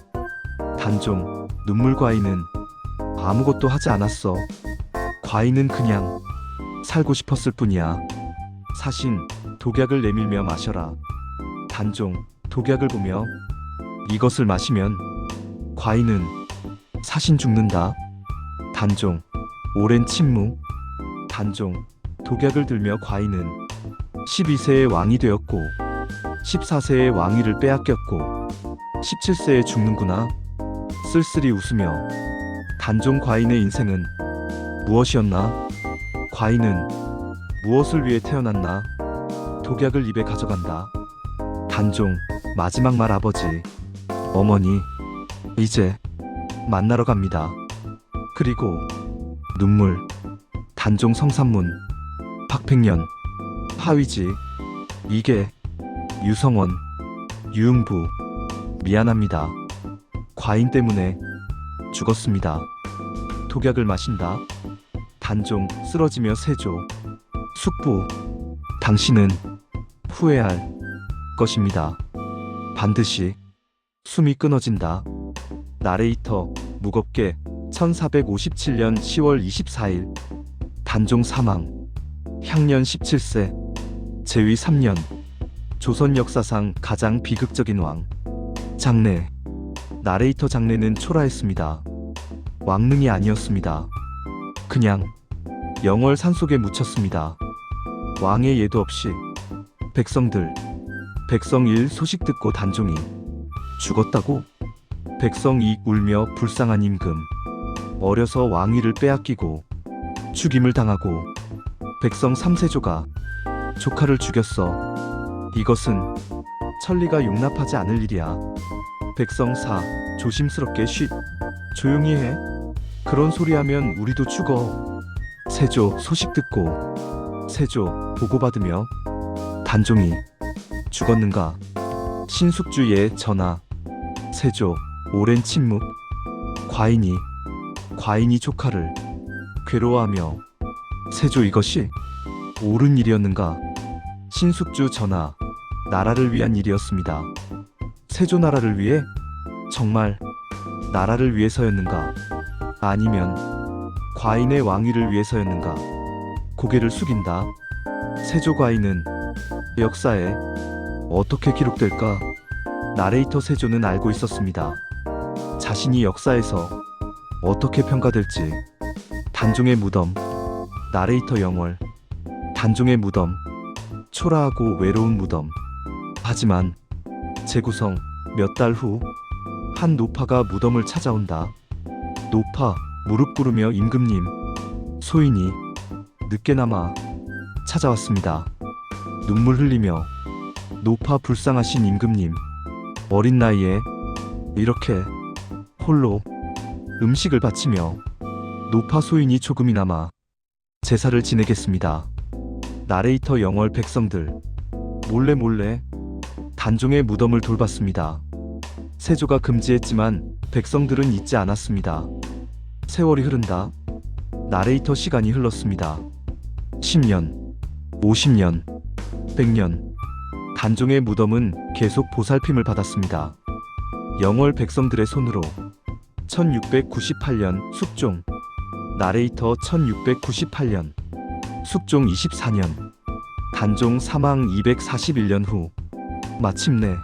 단종 눈물 과인은 아무것도 하지 않았어. 과인은 그냥 살고 싶었을 뿐이야. 사신 독약을 내밀며 마셔라. 단종 독약을 보며 이것을 마시면 과인은 사신 죽는다. 단종 오랜 침묵. 단종 독약을 들며 과인은 12세에 왕이 되었고 14세에 왕위를 빼앗겼고 17세에 죽는구나. 쓸쓸히 웃으며 단종 과인의 인생은 무엇이었나? 과인은 무엇을 위해 태어났나? 독약을 입에 가져간다. 단종 마지막 말 아버지, 어머니, 이제 만나러 갑니다. 그리고 눈물. 단종 성산문. 박백년. 하위지. 이게 유성원, 유흥부. 미안합니다. 과인 때문에 죽었습니다. 독약을 마신다. 단종 쓰러지며 세조. 숙부. 당신은 후회할 것입니다. 반드시. 숨이 끊어진다. 나레이터 무겁게 1457년 10월 24일 단종 사망. 향년 17세. 제위 3년. 조선 역사상 가장 비극적인 왕. 장례. 나레이터 장례는 초라했습니다. 왕릉이 아니었습니다. 그냥 영월 산속에 묻혔습니다. 왕의 예도 없이. 백성 1 소식 듣고 단종이 죽었다고? 백성 2 울며 불쌍한 임금. 어려서 왕위를 빼앗기고 죽임을 당하고 백성 3세조가 조카를 죽였어. 이것은 천리가 용납하지 않을 일이야. 백성 4 조심스럽게 조용히 해. 그런 소리 하면 우리도 죽어. 세조 소식 듣고 세조 보고받으며 단종이 죽었는가? 신숙주의 전하. 세조 오랜 침묵. 과인이 조카를 괴로워하며 세조 이것이 옳은 일이었는가? 신숙주 전하. 나라를 위한 일이었습니다. 세조 나라를 위해? 정말 나라를 위해서였는가? 아니면 과인의 왕위를 위해서였는가? 고개를 숙인다. 세조 과인은 역사에 어떻게 기록될까? 나레이터 세조는 알고 있었습니다. 자신이 역사에서 어떻게 평가될지. 단종의 무덤. 나레이터 영월. 단종의 무덤. 초라하고 외로운 무덤. 하지만 재구성 몇 달 후 한 노파가 무덤을 찾아온다. 노파 무릎 꿇으며 임금님. 소인이 늦게나마 찾아왔습니다. 눈물 흘리며 노파 불쌍하신 임금님. 어린 나이에 이렇게 홀로 음식을 바치며 노파 소인이 조금이나마 제사를 지내겠습니다. 나레이터 영월 백성들 몰래 단종의 무덤을 돌봤습니다. 세조가 금지했지만 백성들은 잊지 않았습니다. 세월이 흐른다. 나레이터 시간이 흘렀습니다. 10년, 50년, 100년. 단종의 무덤은 계속 보살핌을 받았습니다. 영월 백성들의 손으로. 1698년 숙종. 나레이터 1698년 숙종 24년. 단종 사망 241년 후 마침내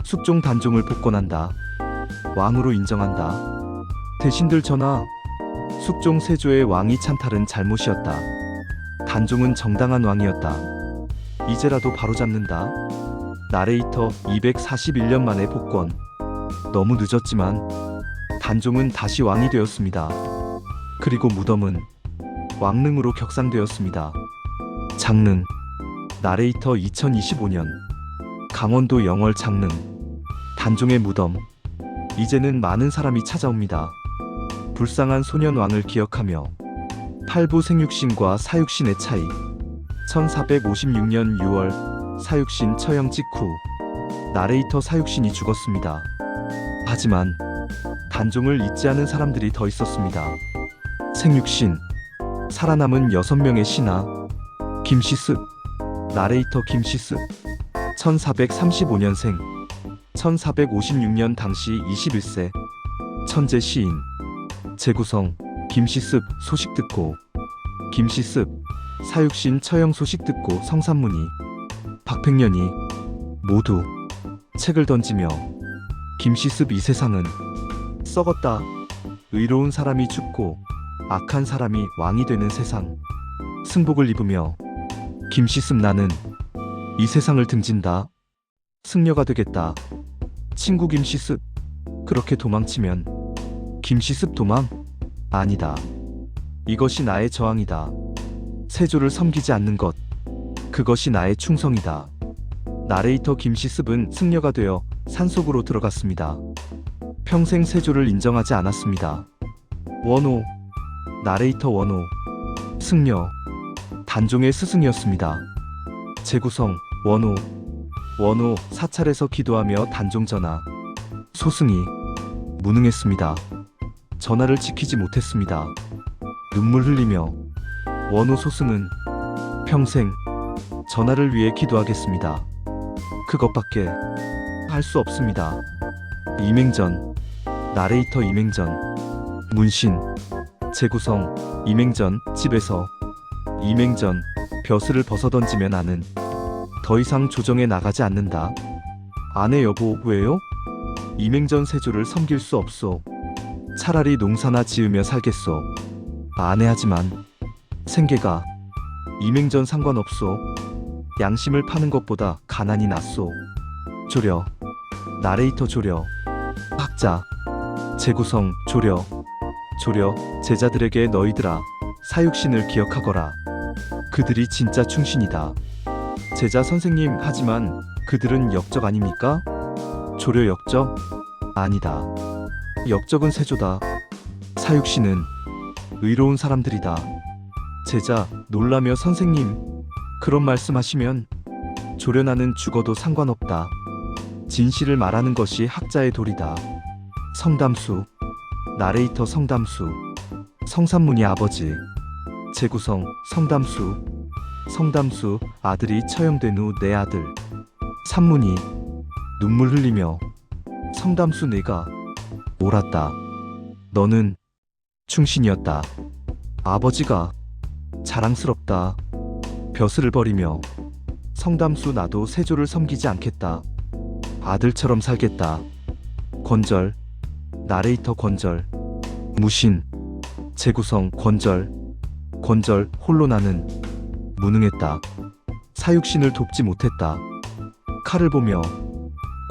숙종 단종을 복권한다. 왕으로 인정한다. 대신들 전하, 숙종 세조의 왕위 찬탈은 잘못이었다. 단종은 정당한 왕이었다. 이제라도 바로잡는다. 나레이터 241년 만에 복권. 너무 늦었지만 단종은 다시 왕이 되었습니다. 그리고 무덤은 왕릉으로 격상되었습니다. 장릉. 나레이터 2025년 강원도 영월 장릉. 단종의 무덤. 이제는 많은 사람이 찾아옵니다. 불쌍한 소년왕을 기억하며 팔부 생육신과 사육신의 차이. 1456년 6월 사육신 처형 직후 나레이터 사육신이 죽었습니다. 하지만 단종을 잊지 않은 사람들이 더 있었습니다. 생육신. 살아남은 6명의 신하. 김시습. 나레이터 김시습. 1435년생. 1456년 당시 21세. 천재 시인. 재구성. 김시습 소식 듣고. 김시습 사육신 처형 소식 듣고 성산문이 박팽년이 모두 책을 던지며 김시습 이 세상은 썩었다. 의로운 사람이 죽고 악한 사람이 왕이 되는 세상. 승복을 입으며 김시습 나는 이 세상을 등진다. 승려가 되겠다. 친구 김시습. 그렇게 도망치면 김시습 도망? 아니다. 이것이 나의 저항이다. 세조를 섬기지 않는 것. 그것이 나의 충성이다. 나레이터 김시습은 승려가 되어 산속으로 들어갔습니다. 평생 세조를 인정하지 않았습니다. 원호. 나레이터 원호. 승려. 단종의 스승이었습니다. 재구성. 원호. 원호 사찰에서 기도하며 단종 전하. 소승이 무능했습니다. 전하를 지키지 못했습니다. 눈물 흘리며 원호 소승은 평생 전하를 위해 기도하겠습니다. 그것밖에 할 수 없습니다. 이맹전. 나레이터 이맹전. 문신. 재구성. 이맹전 집에서. 이맹전 벼슬을 벗어던지면 나는 더 이상 조정에 나가지 않는다. 아내 여보 왜요? 이맹전 세조를 섬길 수 없소. 차라리 농사나 지으며 살겠소. 아내하지만 생계가 이맹전 상관없소. 양심을 파는 것보다 가난이 낫소. 조려. 나레이터 조려. 학자. 재구성. 조려. 조려. 제자들에게 너희들아 사육신을 기억하거라. 그들이 진짜 충신이다. 제자 선생님 하지만 그들은 역적 아닙니까? 조려 역적? 아니다. 역적은 세조다. 사육신은 의로운 사람들이다. 제자 놀라며 선생님 그런 말씀하시면 조련하는 죽어도 상관없다. 진실을 말하는 것이 학자의 도리다. 성담수. 나레이터 성담수. 성산문이 아버지. 재구성. 성담수. 성담수 아들이 처형된 후 내 아들 산문이 눈물 흘리며 성담수 내가 옳았다. 너는 충신이었다. 아버지가 자랑스럽다. 벼슬을 버리며 성담수 나도 세조를 섬기지 않겠다. 아들처럼 살겠다. 권절. 나레이터 권절. 무신. 재구성. 권절. 권절 홀로 나는 무능했다. 사육신을 돕지 못했다. 칼을 보며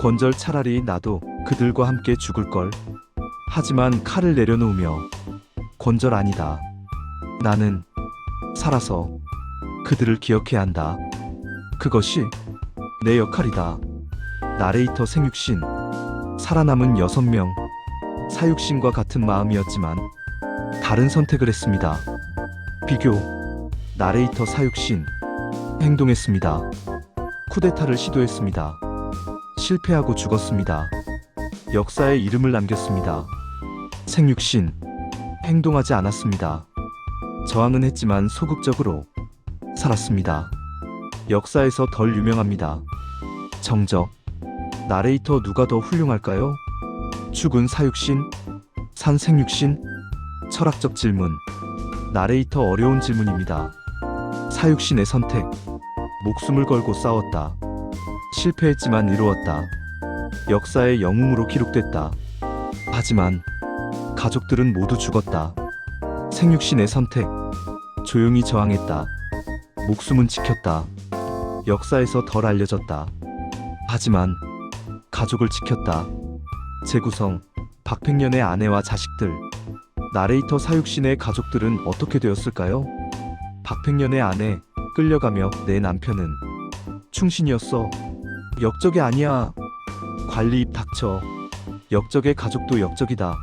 권절 차라리 나도 그들과 함께 죽을걸. 하지만 칼을 내려놓으며 권절 아니다. 나는 살아서 그들을 기억해야 한다. 그것이 내 역할이다. 나레이터 생육신. 살아남은 6명. 사육신과 같은 마음이었지만 다른 선택을 했습니다. 비교. 나레이터 사육신. 행동했습니다. 쿠데타를 시도했습니다. 실패하고 죽었습니다. 역사에 이름을 남겼습니다. 생육신. 행동하지 않았습니다. 저항은 했지만 소극적으로 살았습니다. 역사에서 덜 유명합니다. 정적. 나레이터 누가 더 훌륭할까요? 죽은 사육신? 산 생육신? 철학적 질문. 나레이터 어려운 질문입니다. 사육신의 선택. 목숨을 걸고 싸웠다. 실패했지만 이루었다. 역사의 영웅으로 기록됐다. 하지만 가족들은 모두 죽었다. 생육신의 선택. 조용히 저항했다. 목숨은 지켰다. 역사에서 덜 알려졌다. 하지만 가족을 지켰다. 재구성. 박팽년의 아내와 자식들. 나레이터 사육신의 가족들은 어떻게 되었을까요? 박팽년의 아내 끌려가며 내 남편은 충신이었어. 역적이 아니야. 관리 입 닥쳐. 역적의 가족도 역적이다.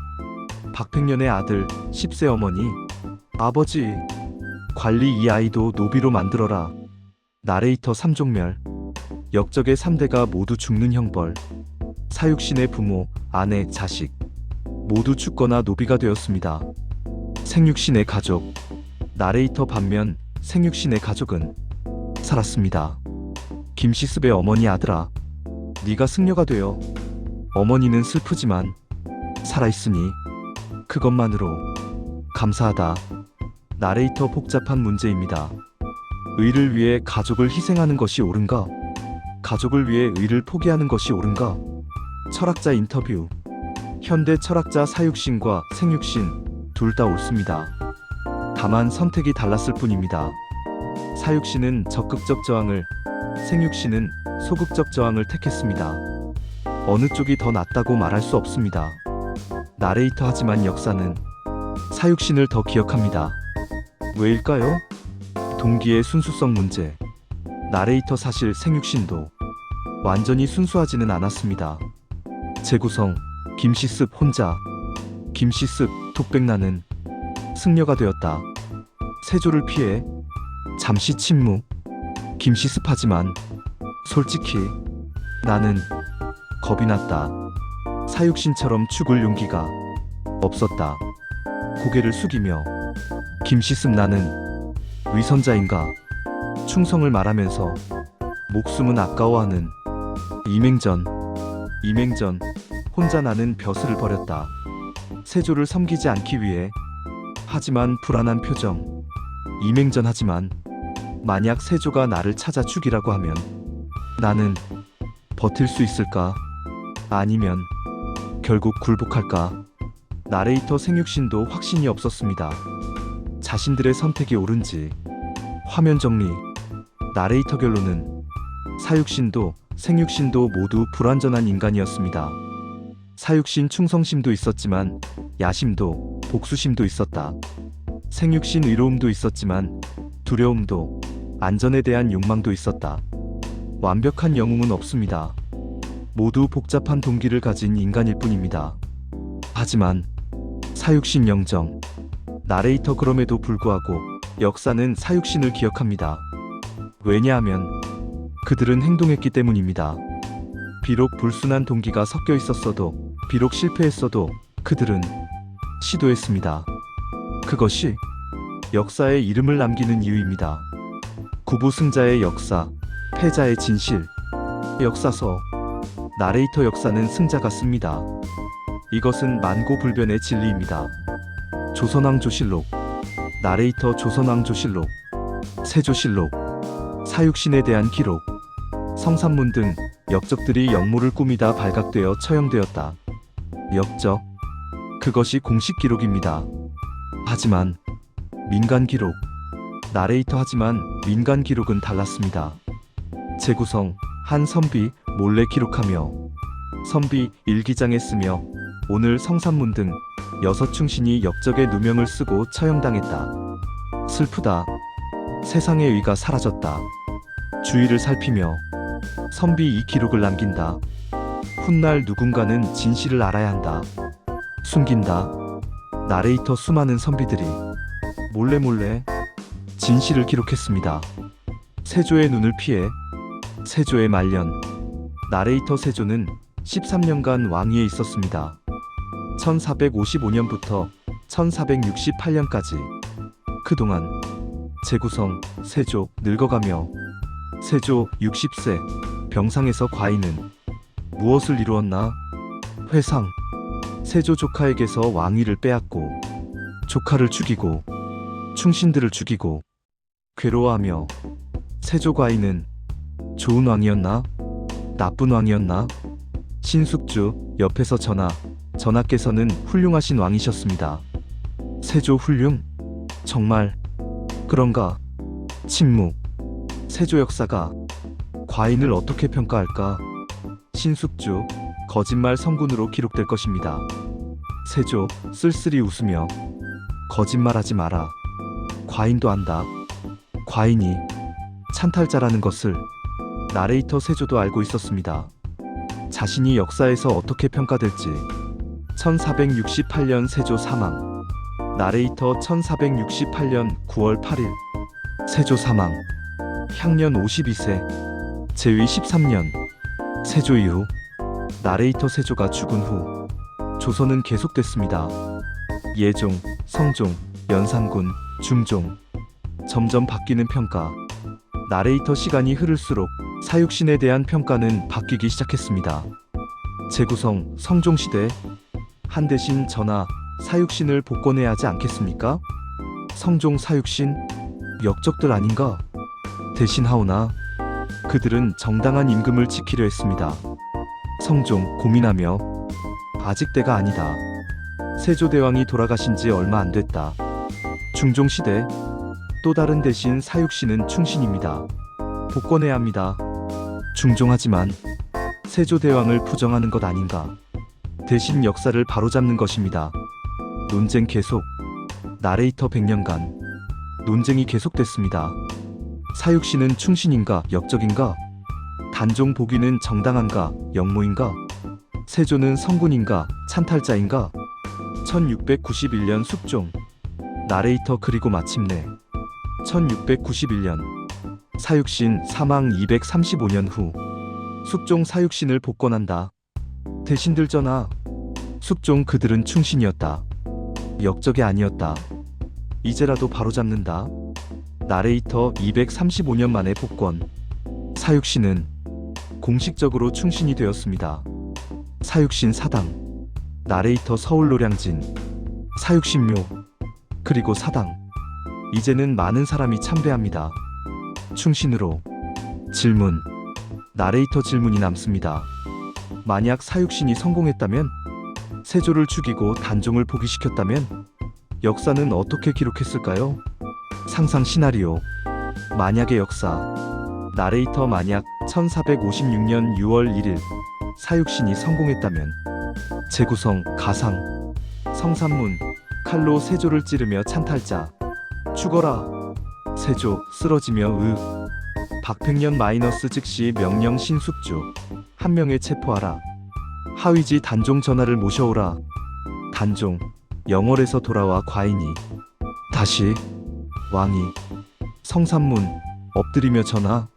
박팽년의 아들 10세 어머니. 아버지. 관리 이 아이도 노비로 만들어라. 나레이터 3종멸. 역적의 3대가 모두 죽는 형벌. 사육신의 부모, 아내, 자식 모두 죽거나 노비가 되었습니다. 생육신의 가족. 나레이터 반면 생육신의 가족은 살았습니다. 김시습의 어머니 아들아, 네가 승려가 되어. 어머니는 슬프지만 살아있으니 그것만으로 감사하다. 나레이터 복잡한 문제입니다. 의를 위해 가족을 희생하는 것이 옳은가? 가족을 위해 의를 포기하는 것이 옳은가? 철학자 인터뷰. 현대 철학자 사육신과 생육신 둘 다 옳습니다. 다만 선택이 달랐을 뿐입니다. 사육신은 적극적 저항을, 생육신은 소극적 저항을 택했습니다. 어느 쪽이 더 낫다고 말할 수 없습니다. 나레이터 하지만 역사는 사육신을 더 기억합니다. 왜일까요? 동기의 순수성 문제. 나레이터 사실 생육신도 완전히 순수하지는 않았습니다. 재구성. 김시습 혼자. 김시습 독백나는 승려가 되었다. 세조를 피해 잠시 침묵. 김시습하지만 솔직히 나는 겁이 났다. 사육신처럼 죽을 용기가 없었다. 고개를 숙이며 김시습 나는 위선자인가? 충성을 말하면서 목숨은 아까워하는 이맹전. 혼자 나는 벼슬을 버렸다. 세조를 섬기지 않기 위해. 하지만 불안한 표정. 이맹전 하지만 만약 세조가 나를 찾아 죽이라고 하면 나는 버틸 수 있을까? 아니면 결국 굴복할까? 나레이터 생육신도 확신이 없었습니다. 자신들의 선택이 옳은지. 화면 정리. 나레이터 결론은 사육신도 생육신도 모두 불완전한 인간이었습니다. 사육신 충성심도 있었지만 야심도 복수심도 있었다. 생육신 의로움도 있었지만 두려움도, 안전에 대한 욕망도 있었다. 완벽한 영웅은 없습니다. 모두 복잡한 동기를 가진 인간일 뿐입니다. 하지만 사육신 영정. 나레이터 그럼에도 불구하고 역사는 사육신을 기억합니다. 왜냐하면 그들은 행동했기 때문입니다. 비록 불순한 동기가 섞여 있었어도, 비록 실패했어도 그들은 시도했습니다. 그것이 역사에 이름을 남기는 이유입니다. 구부승자의 역사, 패자의 진실. 역사서. 나레이터 역사는 승자가 씁니다. 이것은 만고불변의 진리입니다. 조선왕조실록. 나레이터 조선왕조실록. 세조실록. 사육신에 대한 기록. 성산문 등 역적들이 역모를 꾸미다 발각되어 처형되었다. 역적. 그것이 공식 기록입니다. 하지만 민간 기록. 나레이터 하지만 민간 기록은 달랐습니다. 재구성. 한 선비 몰래 기록하며 선비 일기장에 쓰며 오늘 성산문 등 6충신이 역적의 누명을 쓰고 처형당했다. 슬프다. 세상의 의가 사라졌다. 주위를 살피며 선비 이 기록을 남긴다. 훗날 누군가는 진실을 알아야 한다. 숨긴다. 나레이터 수많은 선비들이 몰래 진실을 기록했습니다. 세조의 눈을 피해. 세조의 말년. 나레이터 세조는 13년간 왕위에 있었습니다. 1455년부터 1468년까지. 그동안 재구성. 세조 늙어가며. 세조 60세 병상에서 과인은 무엇을 이루었나? 회상. 세조 조카에게서 왕위를 빼앗고 조카를 죽이고 충신들을 죽이고 괴로워하며. 세조 과인은 좋은 왕이었나? 나쁜 왕이었나? 신숙주 옆에서 전하께서는 훌륭하신 왕이셨습니다. 세조 훌륭? 정말 그런가? 침묵. 세조 역사가 과인을 어떻게 평가할까? 신숙주 거짓말 성군으로 기록될 것입니다. 세조 쓸쓸히 웃으며 거짓말하지 마라. 과인도 안다. 과인이 찬탈자라는 것을 나레이터 세조도 알고 있었습니다. 자신이 역사에서 어떻게 평가될지. 1468년 세조 사망. 나레이터 1468년 9월 8일 세조 사망. 향년 52세. 제위 13년. 세조 이후 나레이터 세조가 죽은 후 조선은 계속됐습니다. 예종, 성종, 연산군, 중종. 점점 바뀌는 평가. 나레이터 시간이 흐를수록 사육신에 대한 평가는 바뀌기 시작했습니다. 재구성, 성종시대. 한대신 전하, 사육신을 복권해야 하지 않겠습니까? 성종 사육신? 역적들 아닌가? 대신하오나 그들은 정당한 임금을 지키려 했습니다. 성종 고민하며 아직 때가 아니다. 세조대왕이 돌아가신 지 얼마 안 됐다. 중종시대. 또 다른 대신 사육신은 충신입니다. 복권해야 합니다. 중종하지만 세조대왕을 부정하는 것 아닌가. 대신 역사를 바로잡는 것입니다. 논쟁 계속. 나레이터 100년간 논쟁이 계속됐습니다. 사육신은 충신인가 역적인가? 단종 복위는 정당한가 역모인가? 세조는 성군인가 찬탈자인가? 1691년 숙종. 나레이터. 그리고 마침내 1691년 사육신 사망 235년 후 숙종 사육신을 복권한다. 대신들 전하, 숙종 그들은 충신이었다. 역적이 아니었다. 이제라도 바로잡는다. 나레이터 235년 만에 복권. 사육신은 공식적으로 충신이 되었습니다. 사육신 사당. 나레이터 서울 노량진. 사육신묘. 그리고 사당. 이제는 많은 사람이 참배합니다. 충신으로. 질문. 나레이터 질문이 남습니다. 만약 사육신이 성공했다면, 세조를 죽이고 단종을 포기시켰다면 역사는 어떻게 기록했을까요? 상상 시나리오. 만약의 역사. 나레이터. 만약 1456년 6월 1일 사육신이 성공했다면 재구성 가상. 성산문. 칼로 세조를 찌르며 찬탈자. 죽어라. 세조 쓰러지며 박팽년 마이너스 즉시 명령 신숙주. 한 명에 체포하라. 하위지 단종 전하를 모셔오라. 단종. 영월에서 돌아와 과인이 다시. 왕이. 성산문. 엎드리며 전하.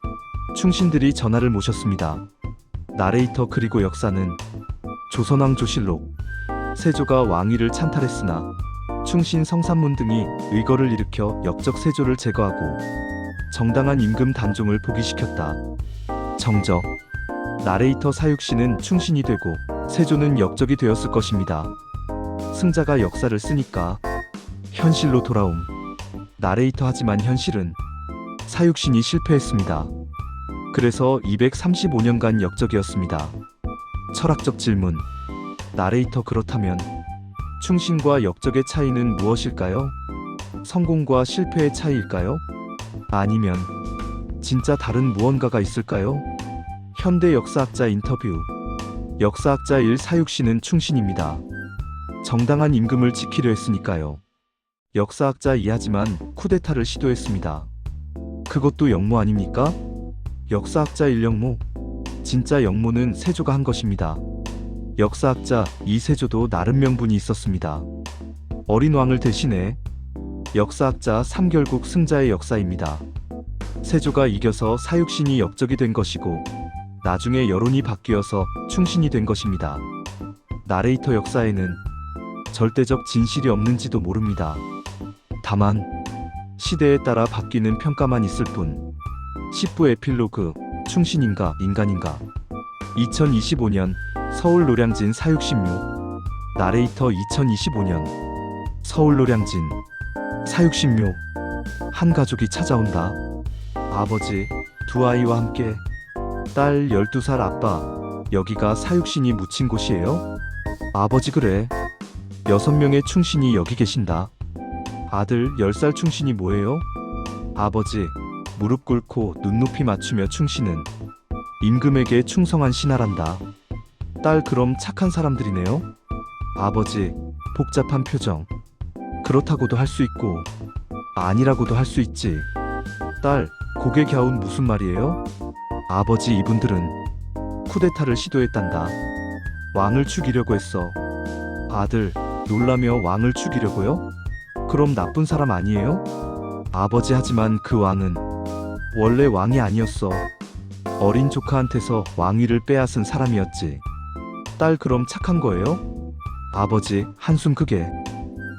충신들이 전하를 모셨습니다. 나레이터. 그리고 역사는 조선왕 조실록. 세조가 왕위를 찬탈했으나 충신 성산문 등이 의거를 일으켜 역적 세조를 제거하고 정당한 임금 단종을 포기시켰다. 정적. 나레이터. 사육신은 충신이 되고 세조는 역적이 되었을 것입니다. 승자가 역사를 쓰니까 현실로 돌아옴. 나레이터. 하지만 현실은 사육신이 실패했습니다. 그래서 235년간 역적이었습니다. 철학적 질문. 나레이터. 그렇다면 충신과 역적의 차이는 무엇일까요? 성공과 실패의 차이일까요? 아니면 진짜 다른 무언가가 있을까요? 현대 역사학자 인터뷰. 역사학자 1. 사육신은 충신입니다. 정당한 임금을 지키려 했으니까요. 역사학자 2. 하지만 쿠데타를 시도했습니다. 그것도 역모 아닙니까? 역사학자 1. 역모. 진짜 역모는 세조가 한 것입니다. 역사학자 2. 세조도 나름 명분이 있었습니다. 어린 왕을 대신해. 역사학자 3. 결국 승자의 역사입니다. 세조가 이겨서 사육신이 역적이 된 것이고 나중에 여론이 바뀌어서 충신이 된 것입니다. 나레이터. 역사에는 절대적 진실이 없는지도 모릅니다. 다만 시대에 따라 바뀌는 평가만 있을 뿐. 10부 에필로그. 충신인가 인간인가. 2025년 서울 노량진 사육신묘. 나레이터. 2025년 서울 노량진 사육신묘. 한 가족이 찾아온다. 아버지, 두 아이와 함께. 딸 12살. 아빠, 여기가 사육신이 묻힌 곳이에요? 아버지. 그래. 6명의 충신이 여기 계신다. 아들 10살. 충신이 뭐예요? 아버지, 무릎 꿇고 눈높이 맞추며 충신은 임금에게 충성한 신하란다. 딸. 그럼 착한 사람들이네요? 아버지, 복잡한 표정. 그렇다고도 할 수 있고 아니라고도 할 수 있지. 딸, 고개 갸운 무슨 말이에요? 아버지, 이분들은 쿠데타를 시도했단다. 왕을 죽이려고 했어. 아들, 놀라며 왕을 죽이려고요? 그럼 나쁜 사람 아니에요? 아버지, 하지만 그 왕은 원래 왕이 아니었어. 어린 조카한테서 왕위를 빼앗은 사람이었지. 딸, 그럼 착한 거예요? 아버지, 한숨 크게.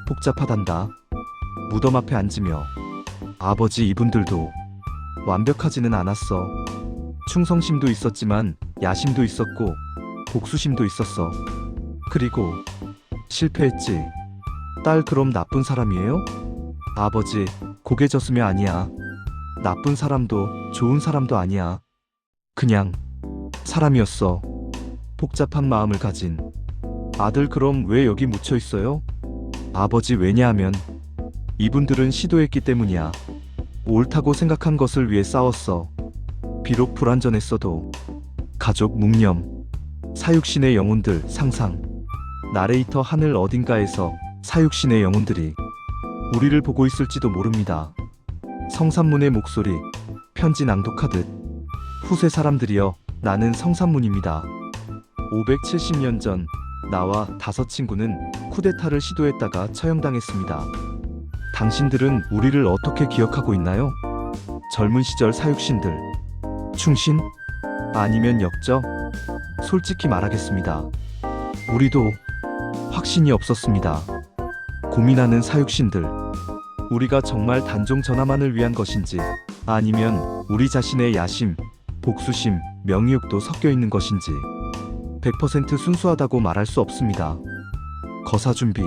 복잡하단다. 무덤 앞에 앉으며 아버지, 이분들도 완벽하지는 않았어. 충성심도 있었지만 야심도 있었고 복수심도 있었어. 그리고 실패했지. 딸, 그럼 나쁜 사람이에요? 아버지, 고개 젓으며 아니야. 나쁜 사람도 좋은 사람도 아니야. 그냥 사람이었어. 복잡한 마음을 가진 아들, 그럼 왜 여기 묻혀 있어요? 아버지, 왜냐하면 이분들은 시도했기 때문이야. 옳다고 생각한 것을 위해 싸웠어. 비록 불완전했어도. 가족 묵념, 사육신의 영혼들 상상. 나레이터, 하늘 어딘가에서 사육신의 영혼들이 우리를 보고 있을지도 모릅니다. 성산문의 목소리, 편지 낭독하듯. 후세 사람들이여, 나는 성산문입니다. 570년 전 나와 5친구는 쿠데타를 시도했다가 처형당했습니다. 당신들은 우리를 어떻게 기억하고 있나요? 젊은 시절 사육신들, 충신? 아니면 역적? 솔직히 말하겠습니다. 우리도 확신이 없었습니다. 고민하는 사육신들. 우리가 정말 단종 전하만을 위한 것인지, 아니면 우리 자신의 야심, 복수심, 명의욕도 섞여 있는 것인지 100% 순수하다고 말할 수 없습니다. 거사 준비.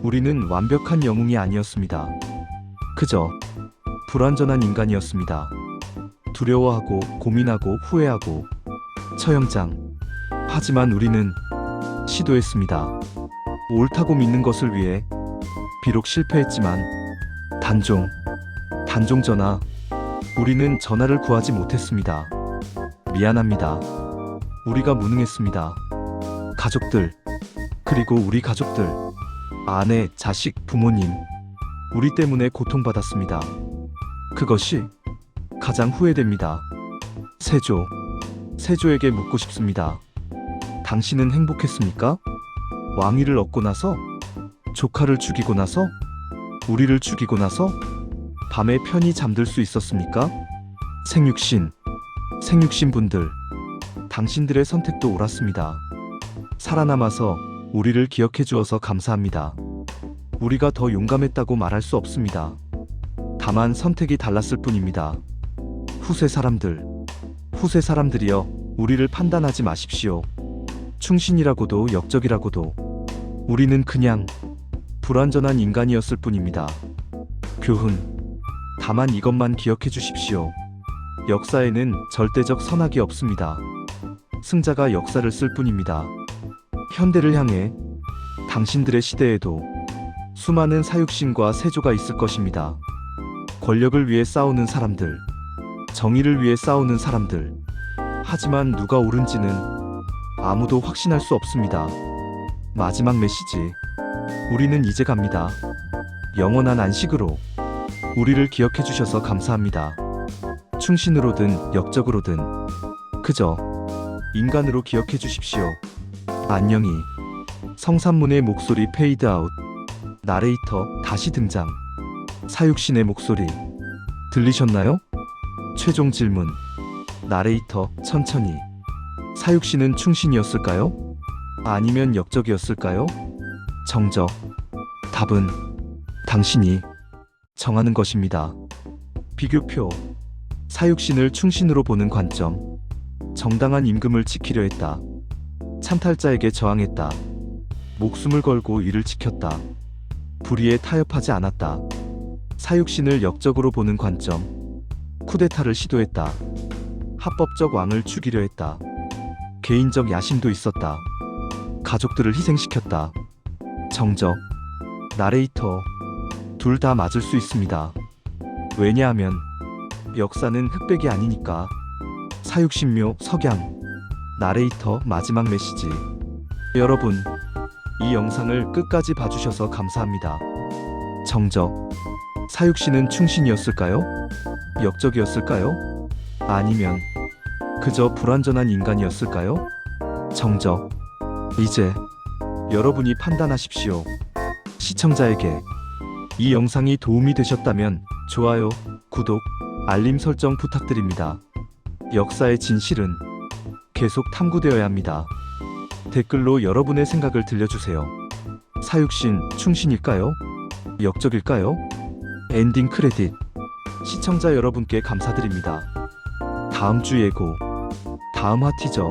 우리는 완벽한 영웅이 아니었습니다. 그저 불완전한 인간이었습니다. 두려워하고 고민하고 후회하고 처형장. 하지만 우리는 시도했습니다. 옳다고 믿는 것을 위해. 비록 실패했지만 단종 전하, 우리는 전하를 구하지 못했습니다. 미안합니다. 우리가 무능했습니다. 가족들, 그리고 우리 가족들, 아내, 자식, 부모님, 우리 때문에 고통받았습니다. 그것이 가장 후회됩니다. 세조에게 묻고 싶습니다. 당신은 행복했습니까? 왕위를 얻고 나서? 조카를 죽이고 나서? 우리를 죽이고 나서? 밤에 편히 잠들 수 있었습니까? 생육신 분들, 당신들의 선택도 옳았습니다. 살아남아서 우리를 기억해 주어서 감사합니다. 우리가 더 용감했다고 말할 수 없습니다. 다만 선택이 달랐을 뿐입니다. 후세 사람들이여, 우리를 판단하지 마십시오. 충신이라고도 역적이라고도 우리는 그냥 불완전한 인간이었을 뿐입니다. 교훈. 다만 이것만 기억해 주십시오. 역사에는 절대적 선악이 없습니다. 승자가 역사를 쓸 뿐입니다. 현대를 향해 당신들의 시대에도 수많은 사육신과 세조가 있을 것입니다. 권력을 위해 싸우는 사람들, 정의를 위해 싸우는 사람들. 하지만 누가 옳은지는 아무도 확신할 수 없습니다. 마지막 메시지. 우리는 이제 갑니다. 영원한 안식으로. 우리를 기억해 주셔서 감사합니다. 충신으로든 역적으로든 그저 인간으로 기억해 주십시오. 안녕히. 성산문의 목소리 페이드 아웃. 나레이터 다시 등장. 사육신의 목소리 들리셨나요? 최종 질문. 나레이터 천천히. 사육신은 충신이었을까요? 아니면 역적이었을까요? 정적. 답은 당신이 정하는 것입니다. 비교표. 사육신을 충신으로 보는 관점. 정당한 임금을 지키려 했다. 찬탈자에게 저항했다. 목숨을 걸고 이를 지켰다. 불의에 타협하지 않았다. 사육신을 역적으로 보는 관점. 쿠데타를 시도했다. 합법적 왕을 죽이려 했다. 개인적 야심도 있었다. 가족들을 희생시켰다. 정적. 나레이터. 둘 다 맞을 수 있습니다. 왜냐하면 역사는 흑백이 아니니까. 사육신묘 석양. 나레이터 마지막 메시지. 여러분, 이 영상을 끝까지 봐주셔서 감사합니다. 정적. 사육신은 충신이었을까요? 역적이었을까요? 아니면 그저 불완전한 인간이었을까요? 정적. 이제 여러분이 판단하십시오. 시청자에게 이 영상이 도움이 되셨다면 좋아요, 구독, 알림 설정 부탁드립니다. 역사의 진실은 계속 탐구되어야 합니다. 댓글로 여러분의 생각을 들려주세요. 사육신 충신일까요? 역적일까요? 엔딩 크레딧. 시청자 여러분께 감사드립니다. 다음 주 예고. 다음 화 티저.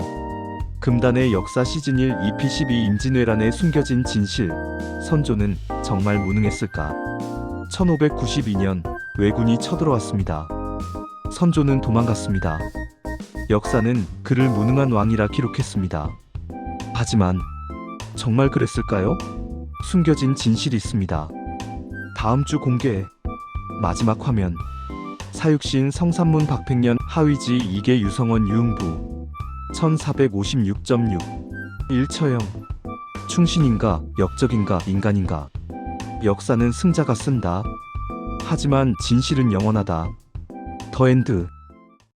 금단의 역사 시즌 1 EP12 임진왜란에 숨겨진 진실. 선조는 정말 무능했을까? 1592년 왜군이 쳐들어왔습니다. 선조는 도망갔습니다. 역사는 그를 무능한 왕이라 기록했습니다. 하지만 정말 그랬을까요? 숨겨진 진실이 있습니다. 다음 주 공개. 마지막 화면. 사육신 성산문 박팽년 하위지 이계 유성원 유흥부 1456.6 일처형. 충신인가 역적인가 인간인가. 역사는 승자가 쓴다. 하지만 진실은 영원하다. 더 엔드.